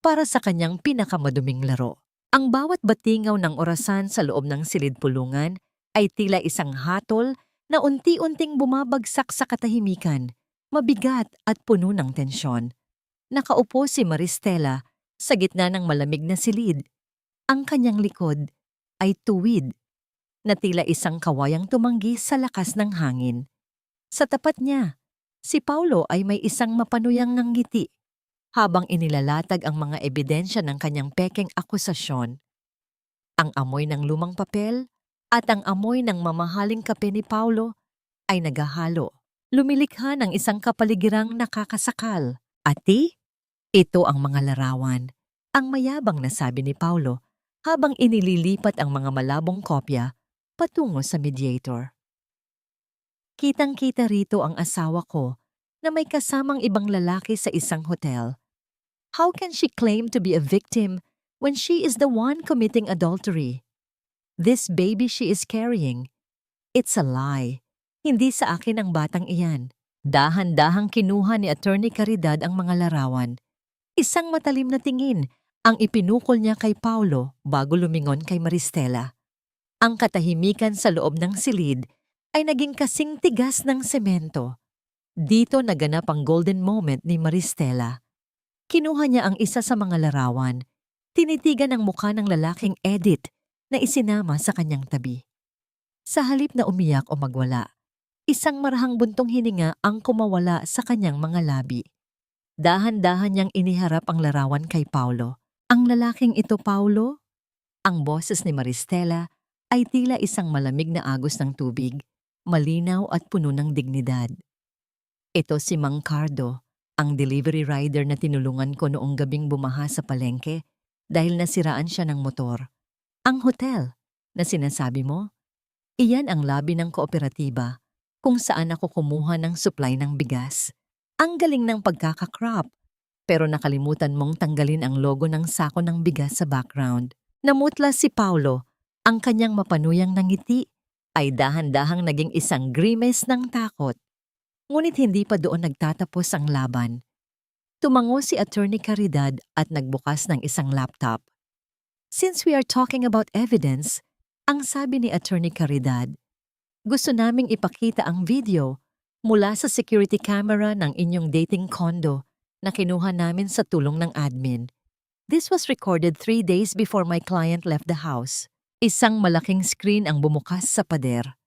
para sa kanyang pinakamaduming laro? Ang bawat batingaw ng orasan sa loob ng silid-pulungan ay tila isang hatol na unti-unting bumabagsak sa katahimikan, mabigat at puno ng tensyon. Nakaupo si Maristela sa gitna ng malamig na silid. Ang kanyang likod ay tuwid na tila isang kawayang tumanggi sa lakas ng hangin. Sa tapat niya, si Paulo ay may isang mapanuyang ngiti habang inilalatag ang mga ebidensya ng kanyang pekeng akusasyon. Ang amoy ng lumang papel at ang amoy ng mamahaling kape ni Paulo ay naghahalo. Lumilikha ng isang kapaligirang nakakasakal. "Ati, ito ang mga larawan," ang mayabang na sabi ni Paulo habang inililipat ang mga malabong kopya patungo sa mediator. Kitang-kita rito ang asawa ko na may kasamang ibang lalaki sa isang hotel. How can she claim to be a victim when she is the one committing adultery? This baby she is carrying, it's a lie. Hindi sa akin ang batang iyan. Dahan-dahang kinuha ni Attorney Caridad ang mga larawan. Isang matalim na tingin ang ipinukol niya kay Paulo bago lumingon kay Maristela. Ang katahimikan sa loob ng silid ay naging kasing tigas ng semento. Dito naganap ang golden moment ni Maristela. Kinuha niya ang isa sa mga larawan, tinitigan ang mukha ng lalaking edit na isinama sa kanyang tabi. Sa halip na umiyak o magwala, isang marahang buntong hininga ang kumawala sa kanyang mga labi. Dahan-dahan niyang iniharap ang larawan kay Paulo. "Ang lalaking ito, Paulo?" Ang boses ni Maristela ay tila isang malamig na agos ng tubig, malinaw at puno ng dignidad. "Ito si Mang Cardo, ang delivery rider na tinulungan ko noong gabing bumaha sa palengke dahil nasiraan siya ng motor. Ang hotel na sinasabi mo, iyan ang labi ng kooperatiba kung saan ako kumuha ng supply ng bigas. Ang galing ng pagkakakrop. pero nakalimutan mong tanggalin ang logo ng sako ng bigas sa background. Namutla si Paulo, ang kanyang mapanuyang ngiti ay dahan-dahang naging isang grimace ng takot. Ngunit hindi pa doon nagtatapos ang laban. Tumango si Attorney Caridad at nagbukas ng isang laptop. Since we are talking about evidence, ang sabi ni Attorney Caridad, gusto naming ipakita ang video mula sa security camera ng inyong dating condo na kinuha namin sa tulong ng admin. This was recorded 3 days before my client left the house. Isang malaking screen ang bumukas sa pader.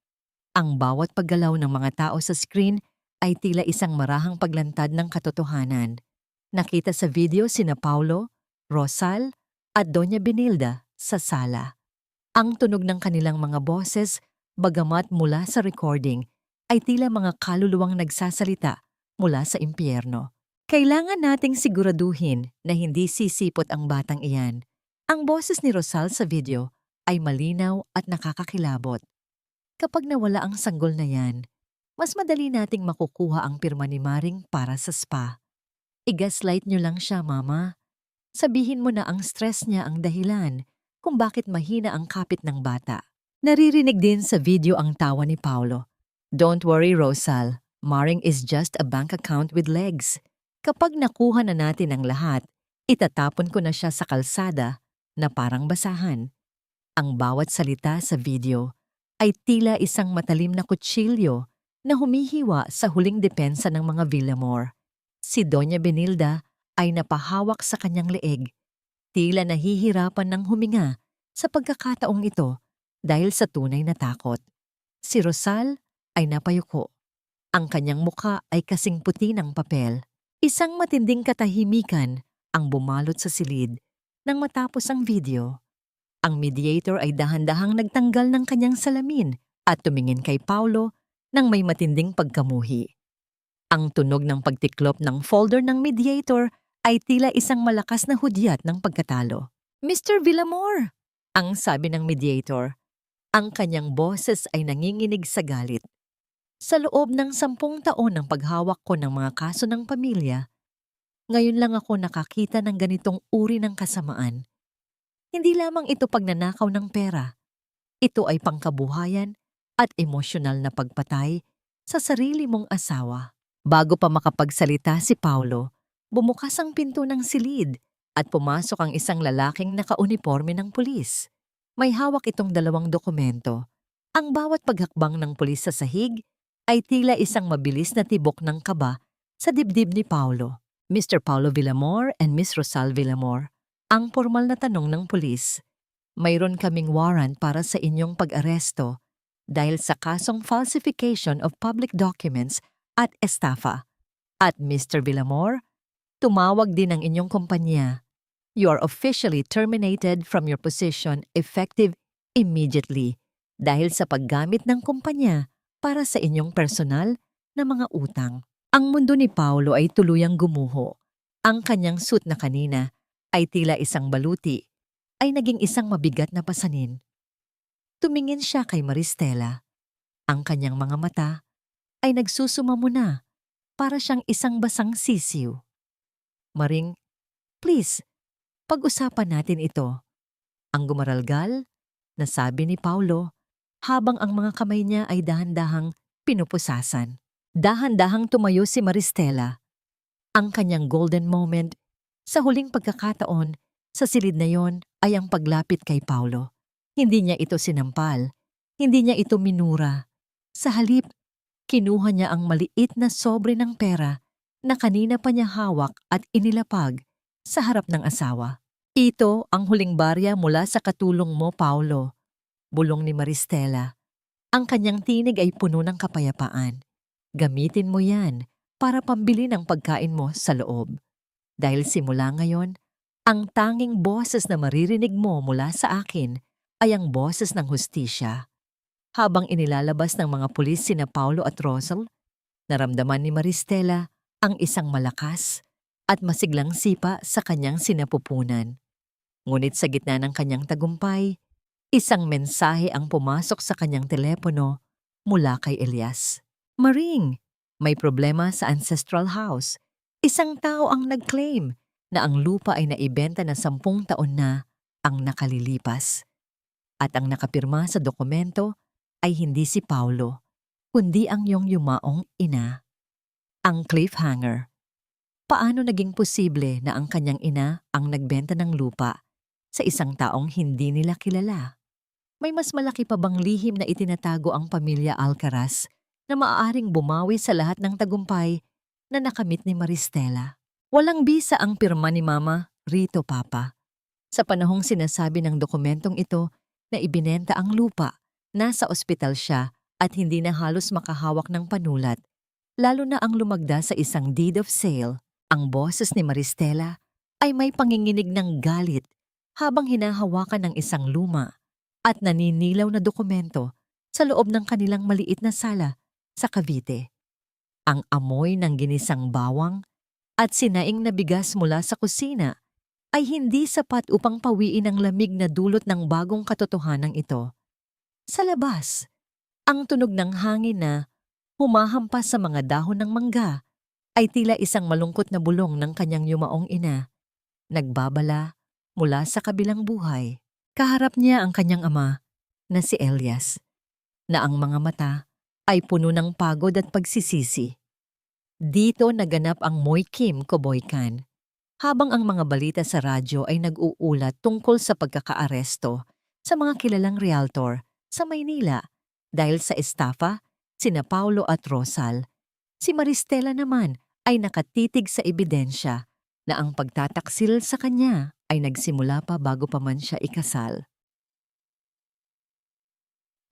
Ang bawat paggalaw ng mga tao sa screen ay tila isang marahang paglantad ng katotohanan. Nakita sa video sina Paulo, Rosal, at Doña Benilda sa sala. Ang tunog ng kanilang mga boses, bagamat mula sa recording, ay tila mga kaluluwang nagsasalita mula sa impyerno. Kailangan nating siguraduhin na hindi sisipot ang batang iyan. Ang boses ni Rosal sa video ay malinaw at nakakakilabot. Kapag nawala ang sanggol na yan, mas madali nating makukuha ang pirma ni Maring para sa spa. I-gaslight nyo lang siya, Mama. Sabihin mo na ang stress niya ang dahilan kung bakit mahina ang kapit ng bata. Naririnig din sa video ang tawa ni Paulo. Don't worry, Rosal. Maring is just a bank account with legs. Kapag nakuha na natin ang lahat, itatapon ko na siya sa kalsada na parang basahan. Ang bawat salita sa video ay tila isang matalim na kutsilyo na humihiwa sa huling depensa ng mga Villamor. Si Doña Benilda ay napahawak sa kanyang leeg, tila nahihirapan ng huminga sa pagkakataong ito dahil sa tunay na takot. Si Rosal ay napayuko. Ang kanyang muka ay kasing puti ng papel. Isang matinding katahimikan ang bumalot sa silid nang matapos ang video. Ang mediator ay dahan-dahang nagtanggal ng kanyang salamin at tumingin kay Paulo nang may matinding pagkamuhi. Ang tunog ng pagtiklop ng folder ng mediator ay tila isang malakas na hudyat ng pagkatalo. Mr. Villamor! Ang sabi ng mediator. Ang kanyang boses ay nanginginig sa galit. Sa loob ng 10 taon ng paghawak ko ng mga kaso ng pamilya, ngayon lang ako nakakita ng ganitong uri ng kasamaan. Hindi lamang ito pagnanakaw ng pera. Ito ay pangkabuhayan at emosyonal na pagpatay sa sarili mong asawa. Bago pa makapagsalita si Paulo, bumukas ang pinto ng silid at pumasok ang isang lalaking nakauniporme ng pulis. May hawak itong 2 dokumento. Ang bawat paghakbang ng pulis sa sahig ay tila isang mabilis na tibok ng kaba sa dibdib ni Paulo. Mr. Paulo Villamor and Miss Rosal Villamor, ang formal na tanong ng pulis. Mayroon kaming warrant para sa inyong pag-aresto dahil sa kasong falsification of public documents at estafa. At Mr. Villamor, tumawag din ang inyong kumpanya. You are officially terminated from your position effective immediately dahil sa paggamit ng kumpanya para sa inyong personal na mga utang. Ang mundo ni Paulo ay tuluyang gumuho. Ang kanyang suit na kanina ay tila isang baluti, ay naging isang mabigat na pasanin. Tumingin siya kay Maristela. Ang kanyang mga mata ay nagsusumamo na para siyang isang basang sisiw. Maring, please, pag-usapan natin ito. Ang gumaralgal na sabi ni Paulo habang ang mga kamay niya ay dahan-dahang pinupusasan. Dahan-dahang tumayo si Maristela. Ang kanyang golden moment sa huling pagkakataon sa silid na yon ay ang paglapit kay Paulo. Hindi niya ito sinampal, hindi niya ito minura. Sa halip, kinuha niya ang maliit na sobre ng pera na kanina pa niya hawak at inilapag sa harap ng asawa. Ito ang huling barya mula sa katulong mo, Paulo, bulong ni Maristela. Ang kanyang tinig ay puno ng kapayapaan. Gamitin mo yan para pambili ng pagkain mo sa loob. Dahil simula ngayon, ang tanging boses na maririnig mo mula sa akin ay ang boses ng hustisya. Habang inilalabas ng mga pulis sina Paulo at Rosal, naramdaman ni Maristela ang isang malakas at masiglang sipa sa kanyang sinapupunan. Ngunit sa gitna ng kanyang tagumpay, isang mensahe ang pumasok sa kanyang telepono mula kay Elias. Maring, may problema sa ancestral house. Isang tao ang nag-claim na ang lupa ay naibenta na 10 taon na ang nakalilipas. At ang nakapirma sa dokumento ay hindi si Paulo, kundi ang iyong yumaong ina. Ang cliffhanger. Paano naging posible na ang kanyang ina ang nagbenta ng lupa sa isang taong hindi nila kilala? May mas malaki pa bang lihim na itinatago ang pamilya Alcaraz na maaaring bumawi sa lahat ng tagumpay na nakamit ni Maristela? Walang bisa ang pirma ni Mama Rito Papa. Sa panahong sinasabi ng dokumentong ito na ibinenta ang lupa, nasa ospital siya at hindi na halos makahawak ng panulat, lalo na ang lumagda sa isang deed of sale. Ang boses ni Maristela ay may panginginig ng galit habang hinahawakan ng isang luma at naninilaw na dokumento sa loob ng kanilang maliit na sala sa Cavite. Ang amoy ng ginisang bawang at sinaing na bigas mula sa kusina ay hindi sapat upang pawiin ang lamig na dulot ng bagong katotohanan ito. Sa labas, ang tunog ng hangin na humahampas sa mga dahon ng mangga ay tila isang malungkot na bulong ng kanyang yumaong ina, nagbabala mula sa kabilang buhay. Kaharap niya ang kanyang ama na si Elias, na ang mga mata ay puno ng pagod at pagsisisi. Dito naganap ang Moy Kim Koboykan, habang ang mga balita sa radyo ay nag-uulat tungkol sa pagkakaaresto sa mga kilalang realtor sa Maynila dahil sa estafa, sina Paulo at Rosal. Si Maristela naman ay nakatitig sa ebidensya na ang pagtataksil sa kanya ay nagsimula pa bago pa man siya ikasal.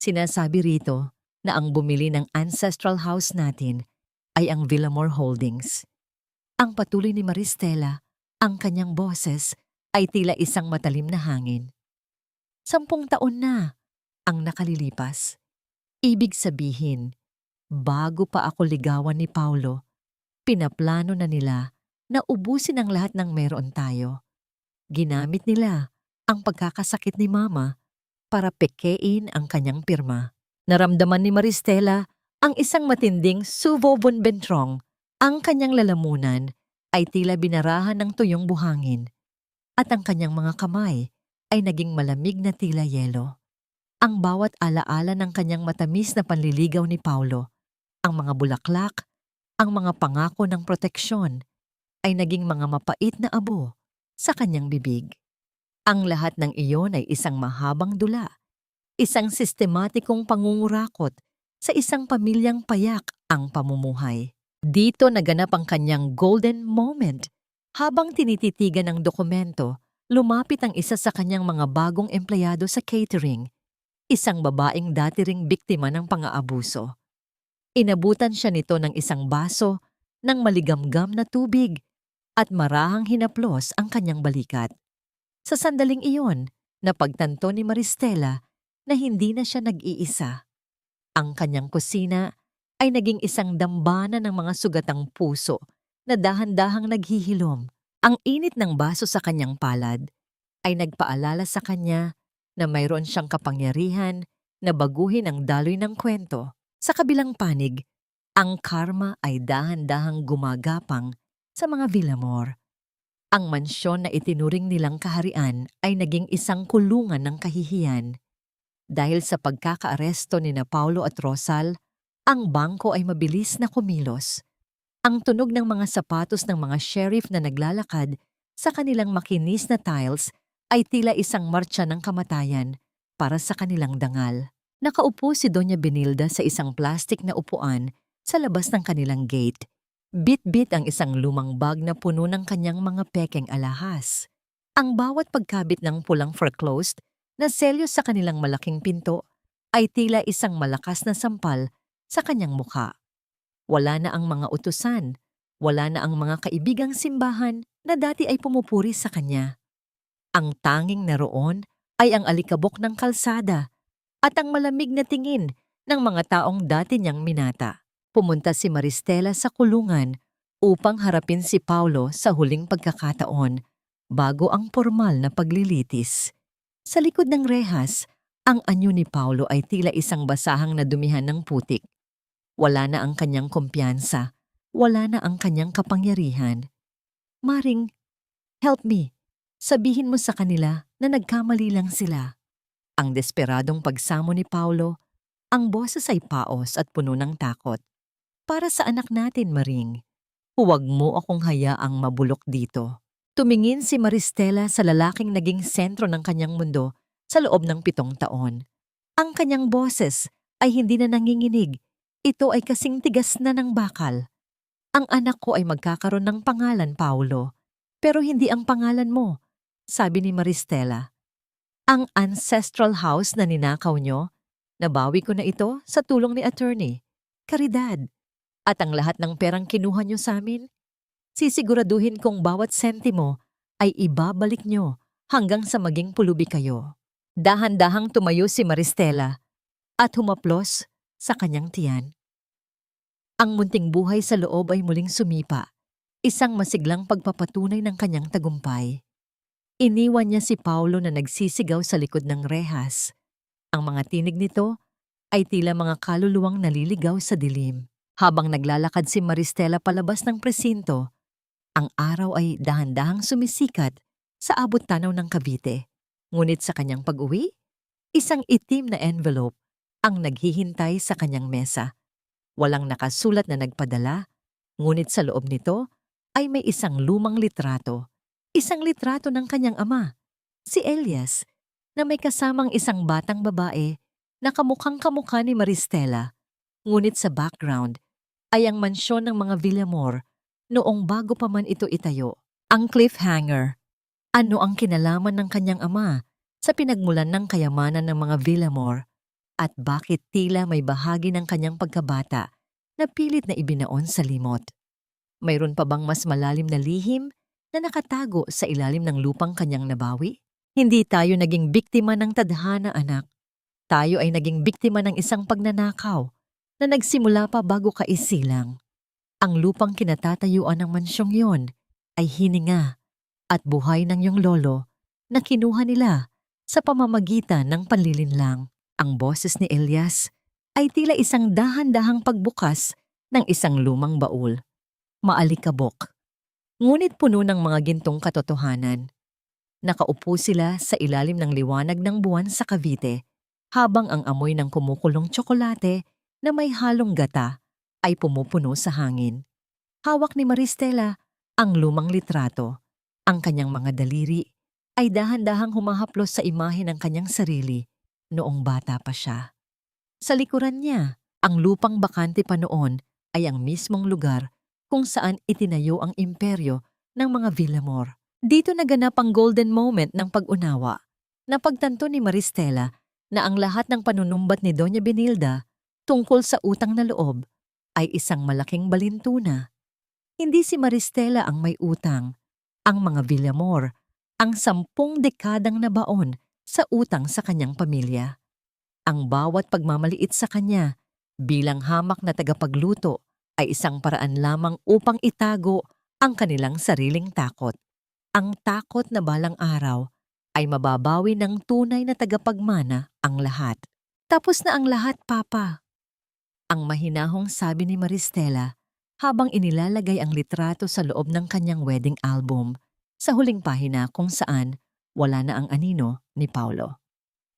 Sinasabi rito na ang bumili ng ancestral house natin ay ang Villamor Holdings. Ang patuloy ni Maristela, ang kanyang boses ay tila isang matalim na hangin. 10 taon na ang nakalilipas. Ibig sabihin, bago pa ako ligawan ni Paulo, pinaplano na nila na ubusin ang lahat ng meron tayo. Ginamit nila ang pagkakasakit ni Mama para pekein ang kanyang pirma. Naramdaman ni Maristela ang isang matinding suvobonbentrong. Ang kanyang lalamunan ay tila binarahan ng tuyong buhangin at ang kanyang mga kamay ay naging malamig na tila yelo. Ang bawat alaala ng kanyang matamis na panliligaw ni Paulo, ang mga bulaklak, ang mga pangako ng proteksyon, ay naging mga mapait na abo sa kanyang bibig. Ang lahat ng iyon ay isang mahabang dula, isang sistematikong pangungurakot sa isang pamilyang payak ang pamumuhay. Dito naganap ang kanyang golden moment. Habang tinititigan ng dokumento, lumapit ang isa sa kanyang mga bagong empleyado sa catering, isang babaeng dati ring biktima ng pang-aabuso. Inabutan siya nito ng isang baso ng maligamgam na tubig at marahang hinaplos ang kanyang balikat. Sa sandaling iyon, napagtanto ni Maristela na hindi na siya nag-iisa. Ang kanyang kusina ay naging isang dambana ng mga sugatang puso na dahan-dahang naghihilom. Ang init ng baso sa kanyang palad ay nagpaalala sa kanya na mayroon siyang kapangyarihan na baguhin ang daloy ng kwento. Sa kabilang panig, ang karma ay dahan-dahang gumagapang sa mga Villamor. Ang mansyon na itinuring nilang kaharian ay naging isang kulungan ng kahihiyan. Dahil sa pagkakaaresto ni na Paulo at Rosal, ang bangko ay mabilis na kumilos. Ang tunog ng mga sapatos ng mga sheriff na naglalakad sa kanilang makinis na tiles ay tila isang martsa ng kamatayan para sa kanilang dangal. Nakaupo si Doña Benilda sa isang plastik na upuan sa labas ng kanilang gate. Bit-bit ang isang lumang bag na puno ng kanyang mga pekeng alahas. Ang bawat pagkabit ng pulang foreclosed na selyo sa kanilang malaking pinto ay tila isang malakas na sampal sa kanyang mukha. Wala na ang mga utusan, wala na ang mga kaibigang simbahan na dati ay pumupuri sa kanya. Ang tanging naroon ay ang alikabok ng kalsada at ang malamig na tingin ng mga taong dati niyang minata. Pumunta si Maristela sa kulungan upang harapin si Paulo sa huling pagkakataon bago ang formal na paglilitis. Sa likod ng rehas, ang anyo ni Paulo ay tila isang basahang nadumihan ng putik. Wala na ang kanyang kumpiyansa, wala na ang kanyang kapangyarihan. Maring, help me. Sabihin mo sa kanila na nagkamali lang sila. Ang desperadong pagsamo ni Paulo, ang boses ay paos at puno ng takot. Para sa anak natin, Maring, huwag mo akong hayaang mabulok dito. Tumingin si Maristela sa lalaking naging sentro ng kanyang mundo sa loob ng 7 taon. Ang kanyang boses ay hindi na nanginginig. Ito ay kasing tigas na ng bakal. Ang anak ko ay magkakaroon ng pangalan, Paulo, pero hindi ang pangalan mo, sabi ni Maristela. Ang ancestral house na ninakaw nyo, nabawi ko na ito sa tulong ni attorney, Caridad. At ang lahat ng perang kinuha nyo sa amin, sisiguraduhin kong bawat sentimo ay ibabalik nyo hanggang sa maging pulubi kayo. Dahan-dahang tumayo si Maristela at humaplos sa kanyang tiyan. Ang munting buhay sa loob ay muling sumipa, isang masiglang pagpapatunay ng kanyang tagumpay. Iniwan niya si Paulo na nagsisigaw sa likod ng rehas. Ang mga tinig nito ay tila mga kaluluwang naliligaw sa dilim. Habang naglalakad si Maristela palabas ng presinto, ang araw ay dahan-dahang sumisikat sa abot tanaw ng Cavite. Ngunit sa kanyang pag-uwi, isang itim na envelope ang naghihintay sa kanyang mesa. Walang nakasulat na nagpadala, ngunit sa loob nito ay may isang lumang litrato. Isang litrato ng kanyang ama, si Elias, na may kasamang isang batang babae na kamukhang-kamukha ni Maristela. Ngunit sa background ay ang mansyon ng mga Villamor noong bago pa man ito itayo. Ang cliffhanger. Ano ang kinalaman ng kanyang ama sa pinagmulan ng kayamanan ng mga Villamor at bakit tila may bahagi ng kanyang pagkabata na pilit na ibinaon sa limot? Mayroon pa bang mas malalim na lihim na nakatago sa ilalim ng lupang kanyang nabawi? Hindi tayo naging biktima ng tadhana, anak. Tayo ay naging biktima ng isang pagnanakaw na nagsimula pa bago ka isilang. Ang lupang kinatatayuan ng mansyong yon ay hininga at buhay ng iyong lolo na kinuha nila sa pamamagitan ng panlilinlang. Ang boses ni Elias ay tila isang dahan-dahang pagbukas ng isang lumang baul. Maalikabok, ngunit puno ng mga gintong katotohanan. Nakaupo sila sa ilalim ng liwanag ng buwan sa Cavite habang ang amoy ng kumukulong tsokolate na may halong gata ay pumupuno sa hangin. Hawak ni Maristela ang lumang litrato. Ang kanyang mga daliri ay dahan-dahang humahaplos sa imahe ng kanyang sarili noong bata pa siya. Sa likuran niya, ang lupang bakante pa noon ay ang mismong lugar kung saan itinayo ang imperyo ng mga Villamor. Dito naganap ang golden moment ng pag-unawa. Napagtanto ni Maristela na ang lahat ng panunumbat ni Doña Benilda tungkol sa utang na loob ay isang malaking balintuna. Hindi si Maristela ang may utang. Ang mga Villamor ang 10 dekadang nabaon sa utang sa kanyang pamilya. Ang bawat pagmamaliit sa kanya bilang hamak na tagapagluto ay isang paraan lamang upang itago ang kanilang sariling takot. Ang takot na balang araw ay mababawi ng tunay na tagapagmana ang lahat. Tapos na ang lahat, Papa. Ang mahinahong sabi ni Maristela habang inilalagay ang litrato sa loob ng kanyang wedding album sa huling pahina kung saan wala na ang anino ni Paulo.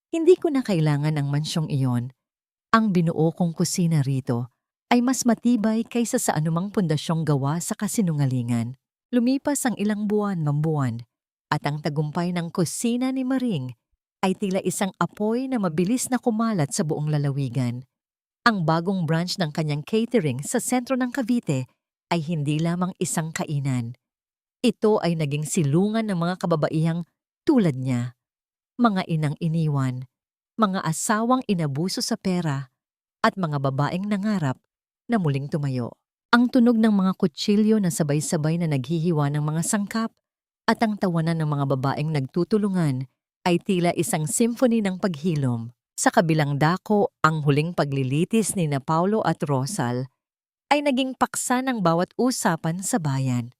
Hindi ko na kailangan ang mansyong iyon. Ang binuo kong kusina rito ay mas matibay kaysa sa anumang pundasyong gawa sa kasinungalingan. Lumipas ang ilang buwan ng buwan at ang tagumpay ng kusina ni Maring ay tila isang apoy na mabilis na kumalat sa buong lalawigan. Ang bagong branch ng kanyang catering sa sentro ng Cavite ay hindi lamang isang kainan. Ito ay naging silungan ng mga kababaihang tulad niya. Mga inang iniwan, mga asawang inabuso sa pera, at mga babaeng nangarap na muling tumayo. Ang tunog ng mga kutsilyo na sabay-sabay na naghihiwa ng mga sangkap at ang tawanan ng mga babaeng nagtutulungan ay tila isang symphony ng paghilom. Sa kabilang dako, ang huling paglilitis ni na Paulo at Rosal ay naging paksa ng bawat usapan sa bayan.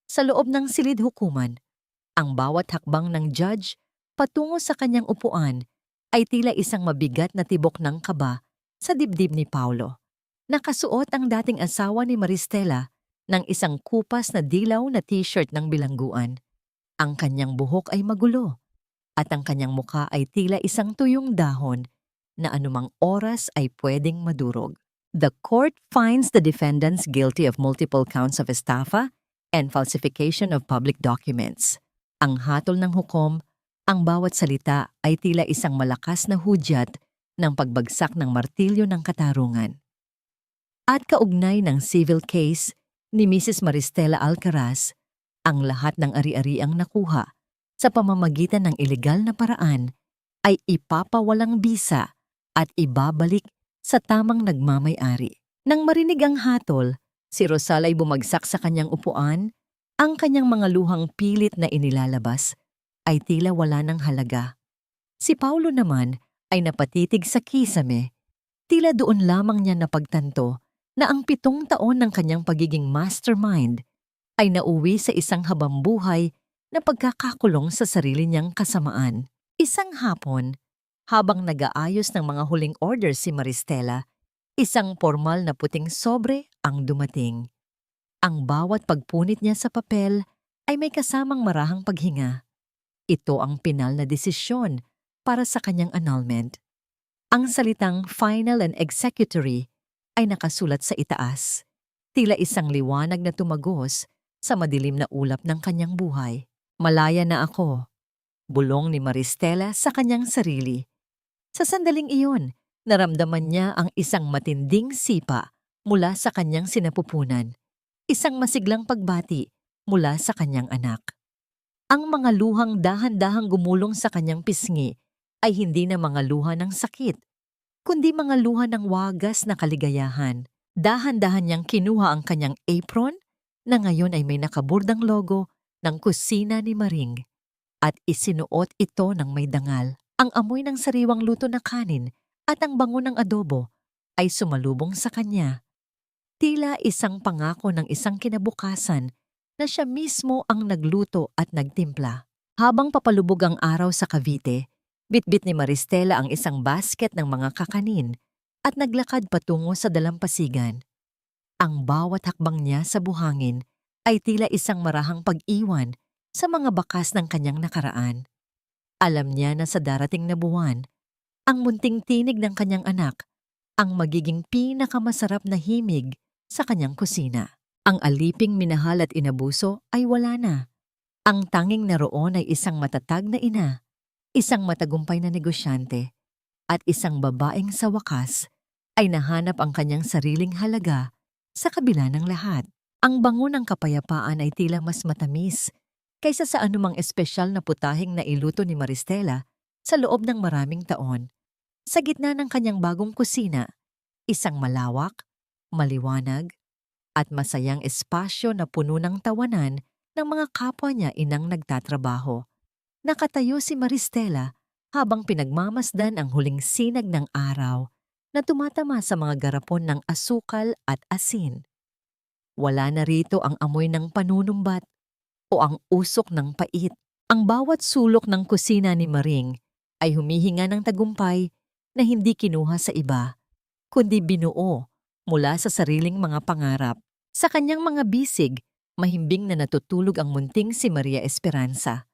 Sa loob ng silid hukuman, ang bawat hakbang ng judge patungo sa kanyang upuan ay tila isang mabigat na tibok ng kaba sa dibdib ni Paulo. Nakasuot ang dating asawa ni Maristela ng isang kupas na dilaw na t-shirt ng bilangguan. Ang kanyang buhok ay magulo at ang kanyang muka ay tila isang tuyong dahon na anumang oras ay pwedeng madurog. The court finds the defendants guilty of multiple counts of estafa and falsification of public documents. Ang hatol ng hukom, ang bawat salita ay tila isang malakas na hudyat ng pagbagsak ng martilyo ng katarungan. At kaugnay ng civil case ni Mrs. Maristela Alcaraz, ang lahat ng ari-ariang nakuha sa pamamagitan ng ilegal na paraan ay ipapawalang bisa at ibabalik sa tamang nagmamay-ari. Nang marinig ang hatol, si Rosal ay bumagsak sa kanyang upuan, ang kanyang mga luhang pilit na inilalabas ay tila wala ng halaga. Si Paulo naman ay napatitig sa kisame, tila doon lamang niya napagtanto na ang 7 taon ng kanyang pagiging mastermind ay nauwi sa isang habambuhay na pagkakakulong sa sarili niyang kasamaan. Isang hapon, habang nag-aayos ng mga huling orders si Maristela, isang formal na puting sobre ang dumating. Ang bawat pagpunit niya sa papel ay may kasamang marahang paghinga. Ito ang pinal na desisyon para sa kanyang annulment. Ang salitang final and executory ay nakasulat sa itaas, tila isang liwanag na tumagos sa madilim na ulap ng kanyang buhay. Malaya na ako, bulong ni Maristela sa kanyang sarili. Sa sandaling iyon, naramdaman niya ang isang matinding sipa mula sa kanyang sinapupunan, isang masiglang pagbati mula sa kanyang anak. Ang mga luhang dahan-dahang gumulong sa kanyang pisngi ay hindi na mga luha ng sakit, kundi mga luha ng wagas na kaligayahan. Dahan-dahan niyang kinuha ang kanyang apron na ngayon ay may nakaburdang logo ng kusina ni Maring at isinuot ito ng may dangal. Ang amoy ng sariwang luto na kanin at ang bango ng adobo ay sumalubong sa kanya. Tila isang pangako ng isang kinabukasan na siya mismo ang nagluto at nagtimpla. Habang papalubog ang araw sa Cavite, bitbit ni Maristela ang isang basket ng mga kakanin at naglakad patungo sa dalampasigan. Ang bawat hakbang niya sa buhangin ay tila isang marahang pag-iwan sa mga bakas ng kanyang nakaraan. Alam niya na sa darating na buwan, ang munting tinig ng kanyang anak ang magiging pinakamasarap na himig sa kanyang kusina. Ang aliping minahal at inabuso ay wala na. Ang tanging naroon ay isang matatag na ina, isang matagumpay na negosyante, at isang babaeng sa wakas ay nahanap ang kanyang sariling halaga sa kabila ng lahat. Ang bango ng kapayapaan ay tila mas matamis kaysa sa anumang espesyal na putahing nailuto ni Maristela sa loob ng maraming taon. Sa gitna ng kanyang bagong kusina, isang malawak, maliwanag, at masayang espasyo na puno ng tawanan ng mga kapwa niya inang nagtatrabaho. Nakatayo si Maristela habang pinagmamasdan ang huling sinag ng araw na tumatama sa mga garapon ng asukal at asin. Wala na rito ang amoy ng panunumbat o ang usok ng pait. Ang bawat sulok ng kusina ni Maring ay humihinga ng tagumpay na hindi kinuha sa iba, kundi binuo mula sa sariling mga pangarap. Sa kanyang mga bisig, mahimbing na natutulog ang munting si Maria Esperanza.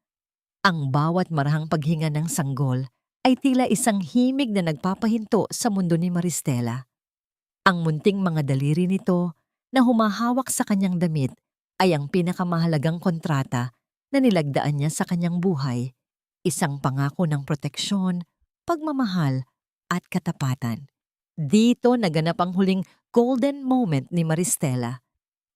Ang bawat marahang paghinga ng sanggol ay tila isang himig na nagpapahinto sa mundo ni Maristela. Ang munting mga daliri nito na humahawak sa kanyang damit ay ang pinakamahalagang kontrata na nilagdaan niya sa kanyang buhay, isang pangako ng proteksyon, pagmamahal, at katapatan. Dito naganap ang huling golden moment ni Maristela.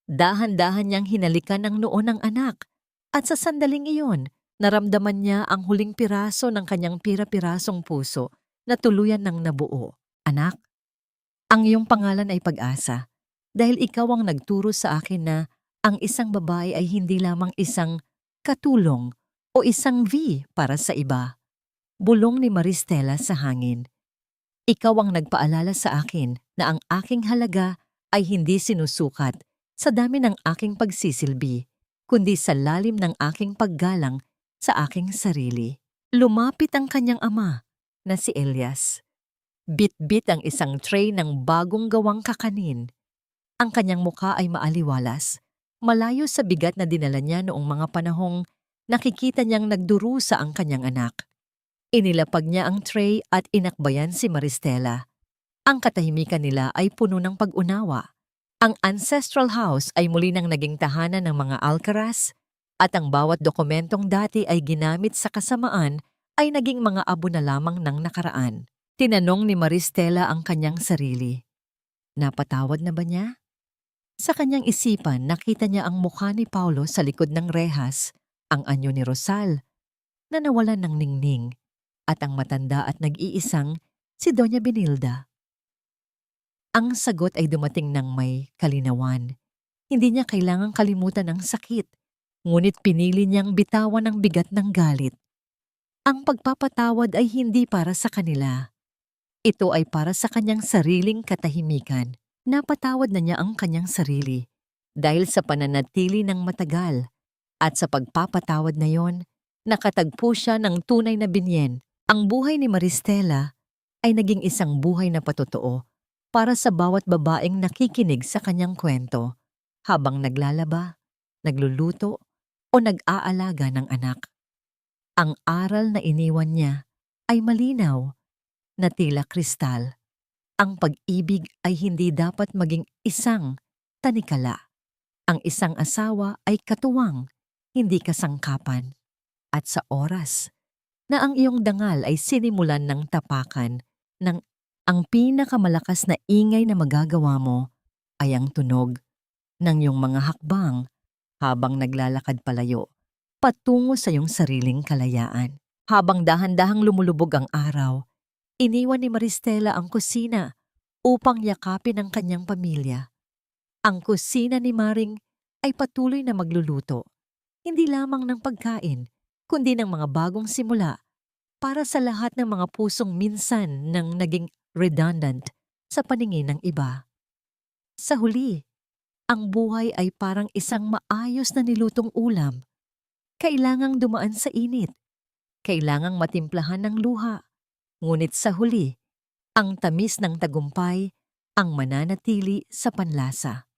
Dahan-dahan niyang hinalikan ang noo ng anak at sa sandaling iyon, naramdaman niya ang huling piraso ng kanyang pira-pirasong puso na tuluyan ng nabuo. Anak, ang iyong pangalan ay Pag-asa dahil ikaw ang nagturo sa akin na ang isang babae ay hindi lamang isang katulong o isang V para sa iba. Bulong ni Maristela sa hangin. Ikaw ang nagpaalala sa akin na ang aking halaga ay hindi sinusukat sa dami ng aking pagsisilbi, kundi sa lalim ng aking paggalang sa aking sarili. Lumapit ang kanyang ama na si Elias. Bit-bit ang isang tray ng bagong gawang kakanin. Ang kanyang mukha ay maaliwalas malayo sa bigat na dinala niya noong mga panahong nakikita niyang nagdurusa ang kanyang anak. Inilapag niya ang tray at inakbayan si Maristela. Ang katahimikan nila ay puno ng pag-unawa. Ang ancestral house ay muli nang naging tahanan ng mga Alcaraz at ang bawat dokumentong dati ay ginamit sa kasamaan ay naging mga abo na lamang ng nakaraan. Tinanong ni Maristela ang kanyang sarili. Napatawad na ba niya? Sa kanyang isipan, nakita niya ang mukha ni Paulo sa likod ng rehas, ang anyo ni Rosal, na nawalan ng ningning, at ang matanda at nag-iisang si Doña Benilda. Ang sagot ay dumating ng may kalinawan. Hindi niya kailangang kalimutan ang sakit, ngunit pinili niyang bitawan ang bigat ng galit. Ang pagpapatawad ay hindi para sa kanila. Ito ay para sa kanyang sariling katahimikan. Napatawad na niya ang kanyang sarili dahil sa pananatili ng matagal at sa pagpapatawad na yon, nakatagpo siya ng tunay na binyen. Ang buhay ni Maristela ay naging isang buhay na patotoo para sa bawat babaeng nakikinig sa kanyang kwento habang naglalaba, nagluluto o nag-aalaga ng anak. Ang aral na iniwan niya ay malinaw na tila kristal. Ang pag-ibig ay hindi dapat maging isang tanikala. Ang isang asawa ay katuwang, hindi kasangkapan. At sa oras na ang iyong dangal ay sinimulan ng tapakan ng ang pinakamalakas na ingay na magagawa mo ay ang tunog ng iyong mga hakbang habang naglalakad palayo patungo sa iyong sariling kalayaan. Habang dahan-dahang lumulubog ang araw, iniwan ni Maristela ang kusina upang yakapin ang kanyang pamilya. Ang kusina ni Maring ay patuloy na magluluto, hindi lamang ng pagkain, kundi ng mga bagong simula para sa lahat ng mga pusong minsan nang naging redundant sa paningin ng iba. Sa huli, ang buhay ay parang isang maayos na nilutong ulam. Kailangang dumaan sa init, kailangang matimplahan ng luha, ngunit sa huli, ang tamis ng tagumpay ang mananatili sa panlasa.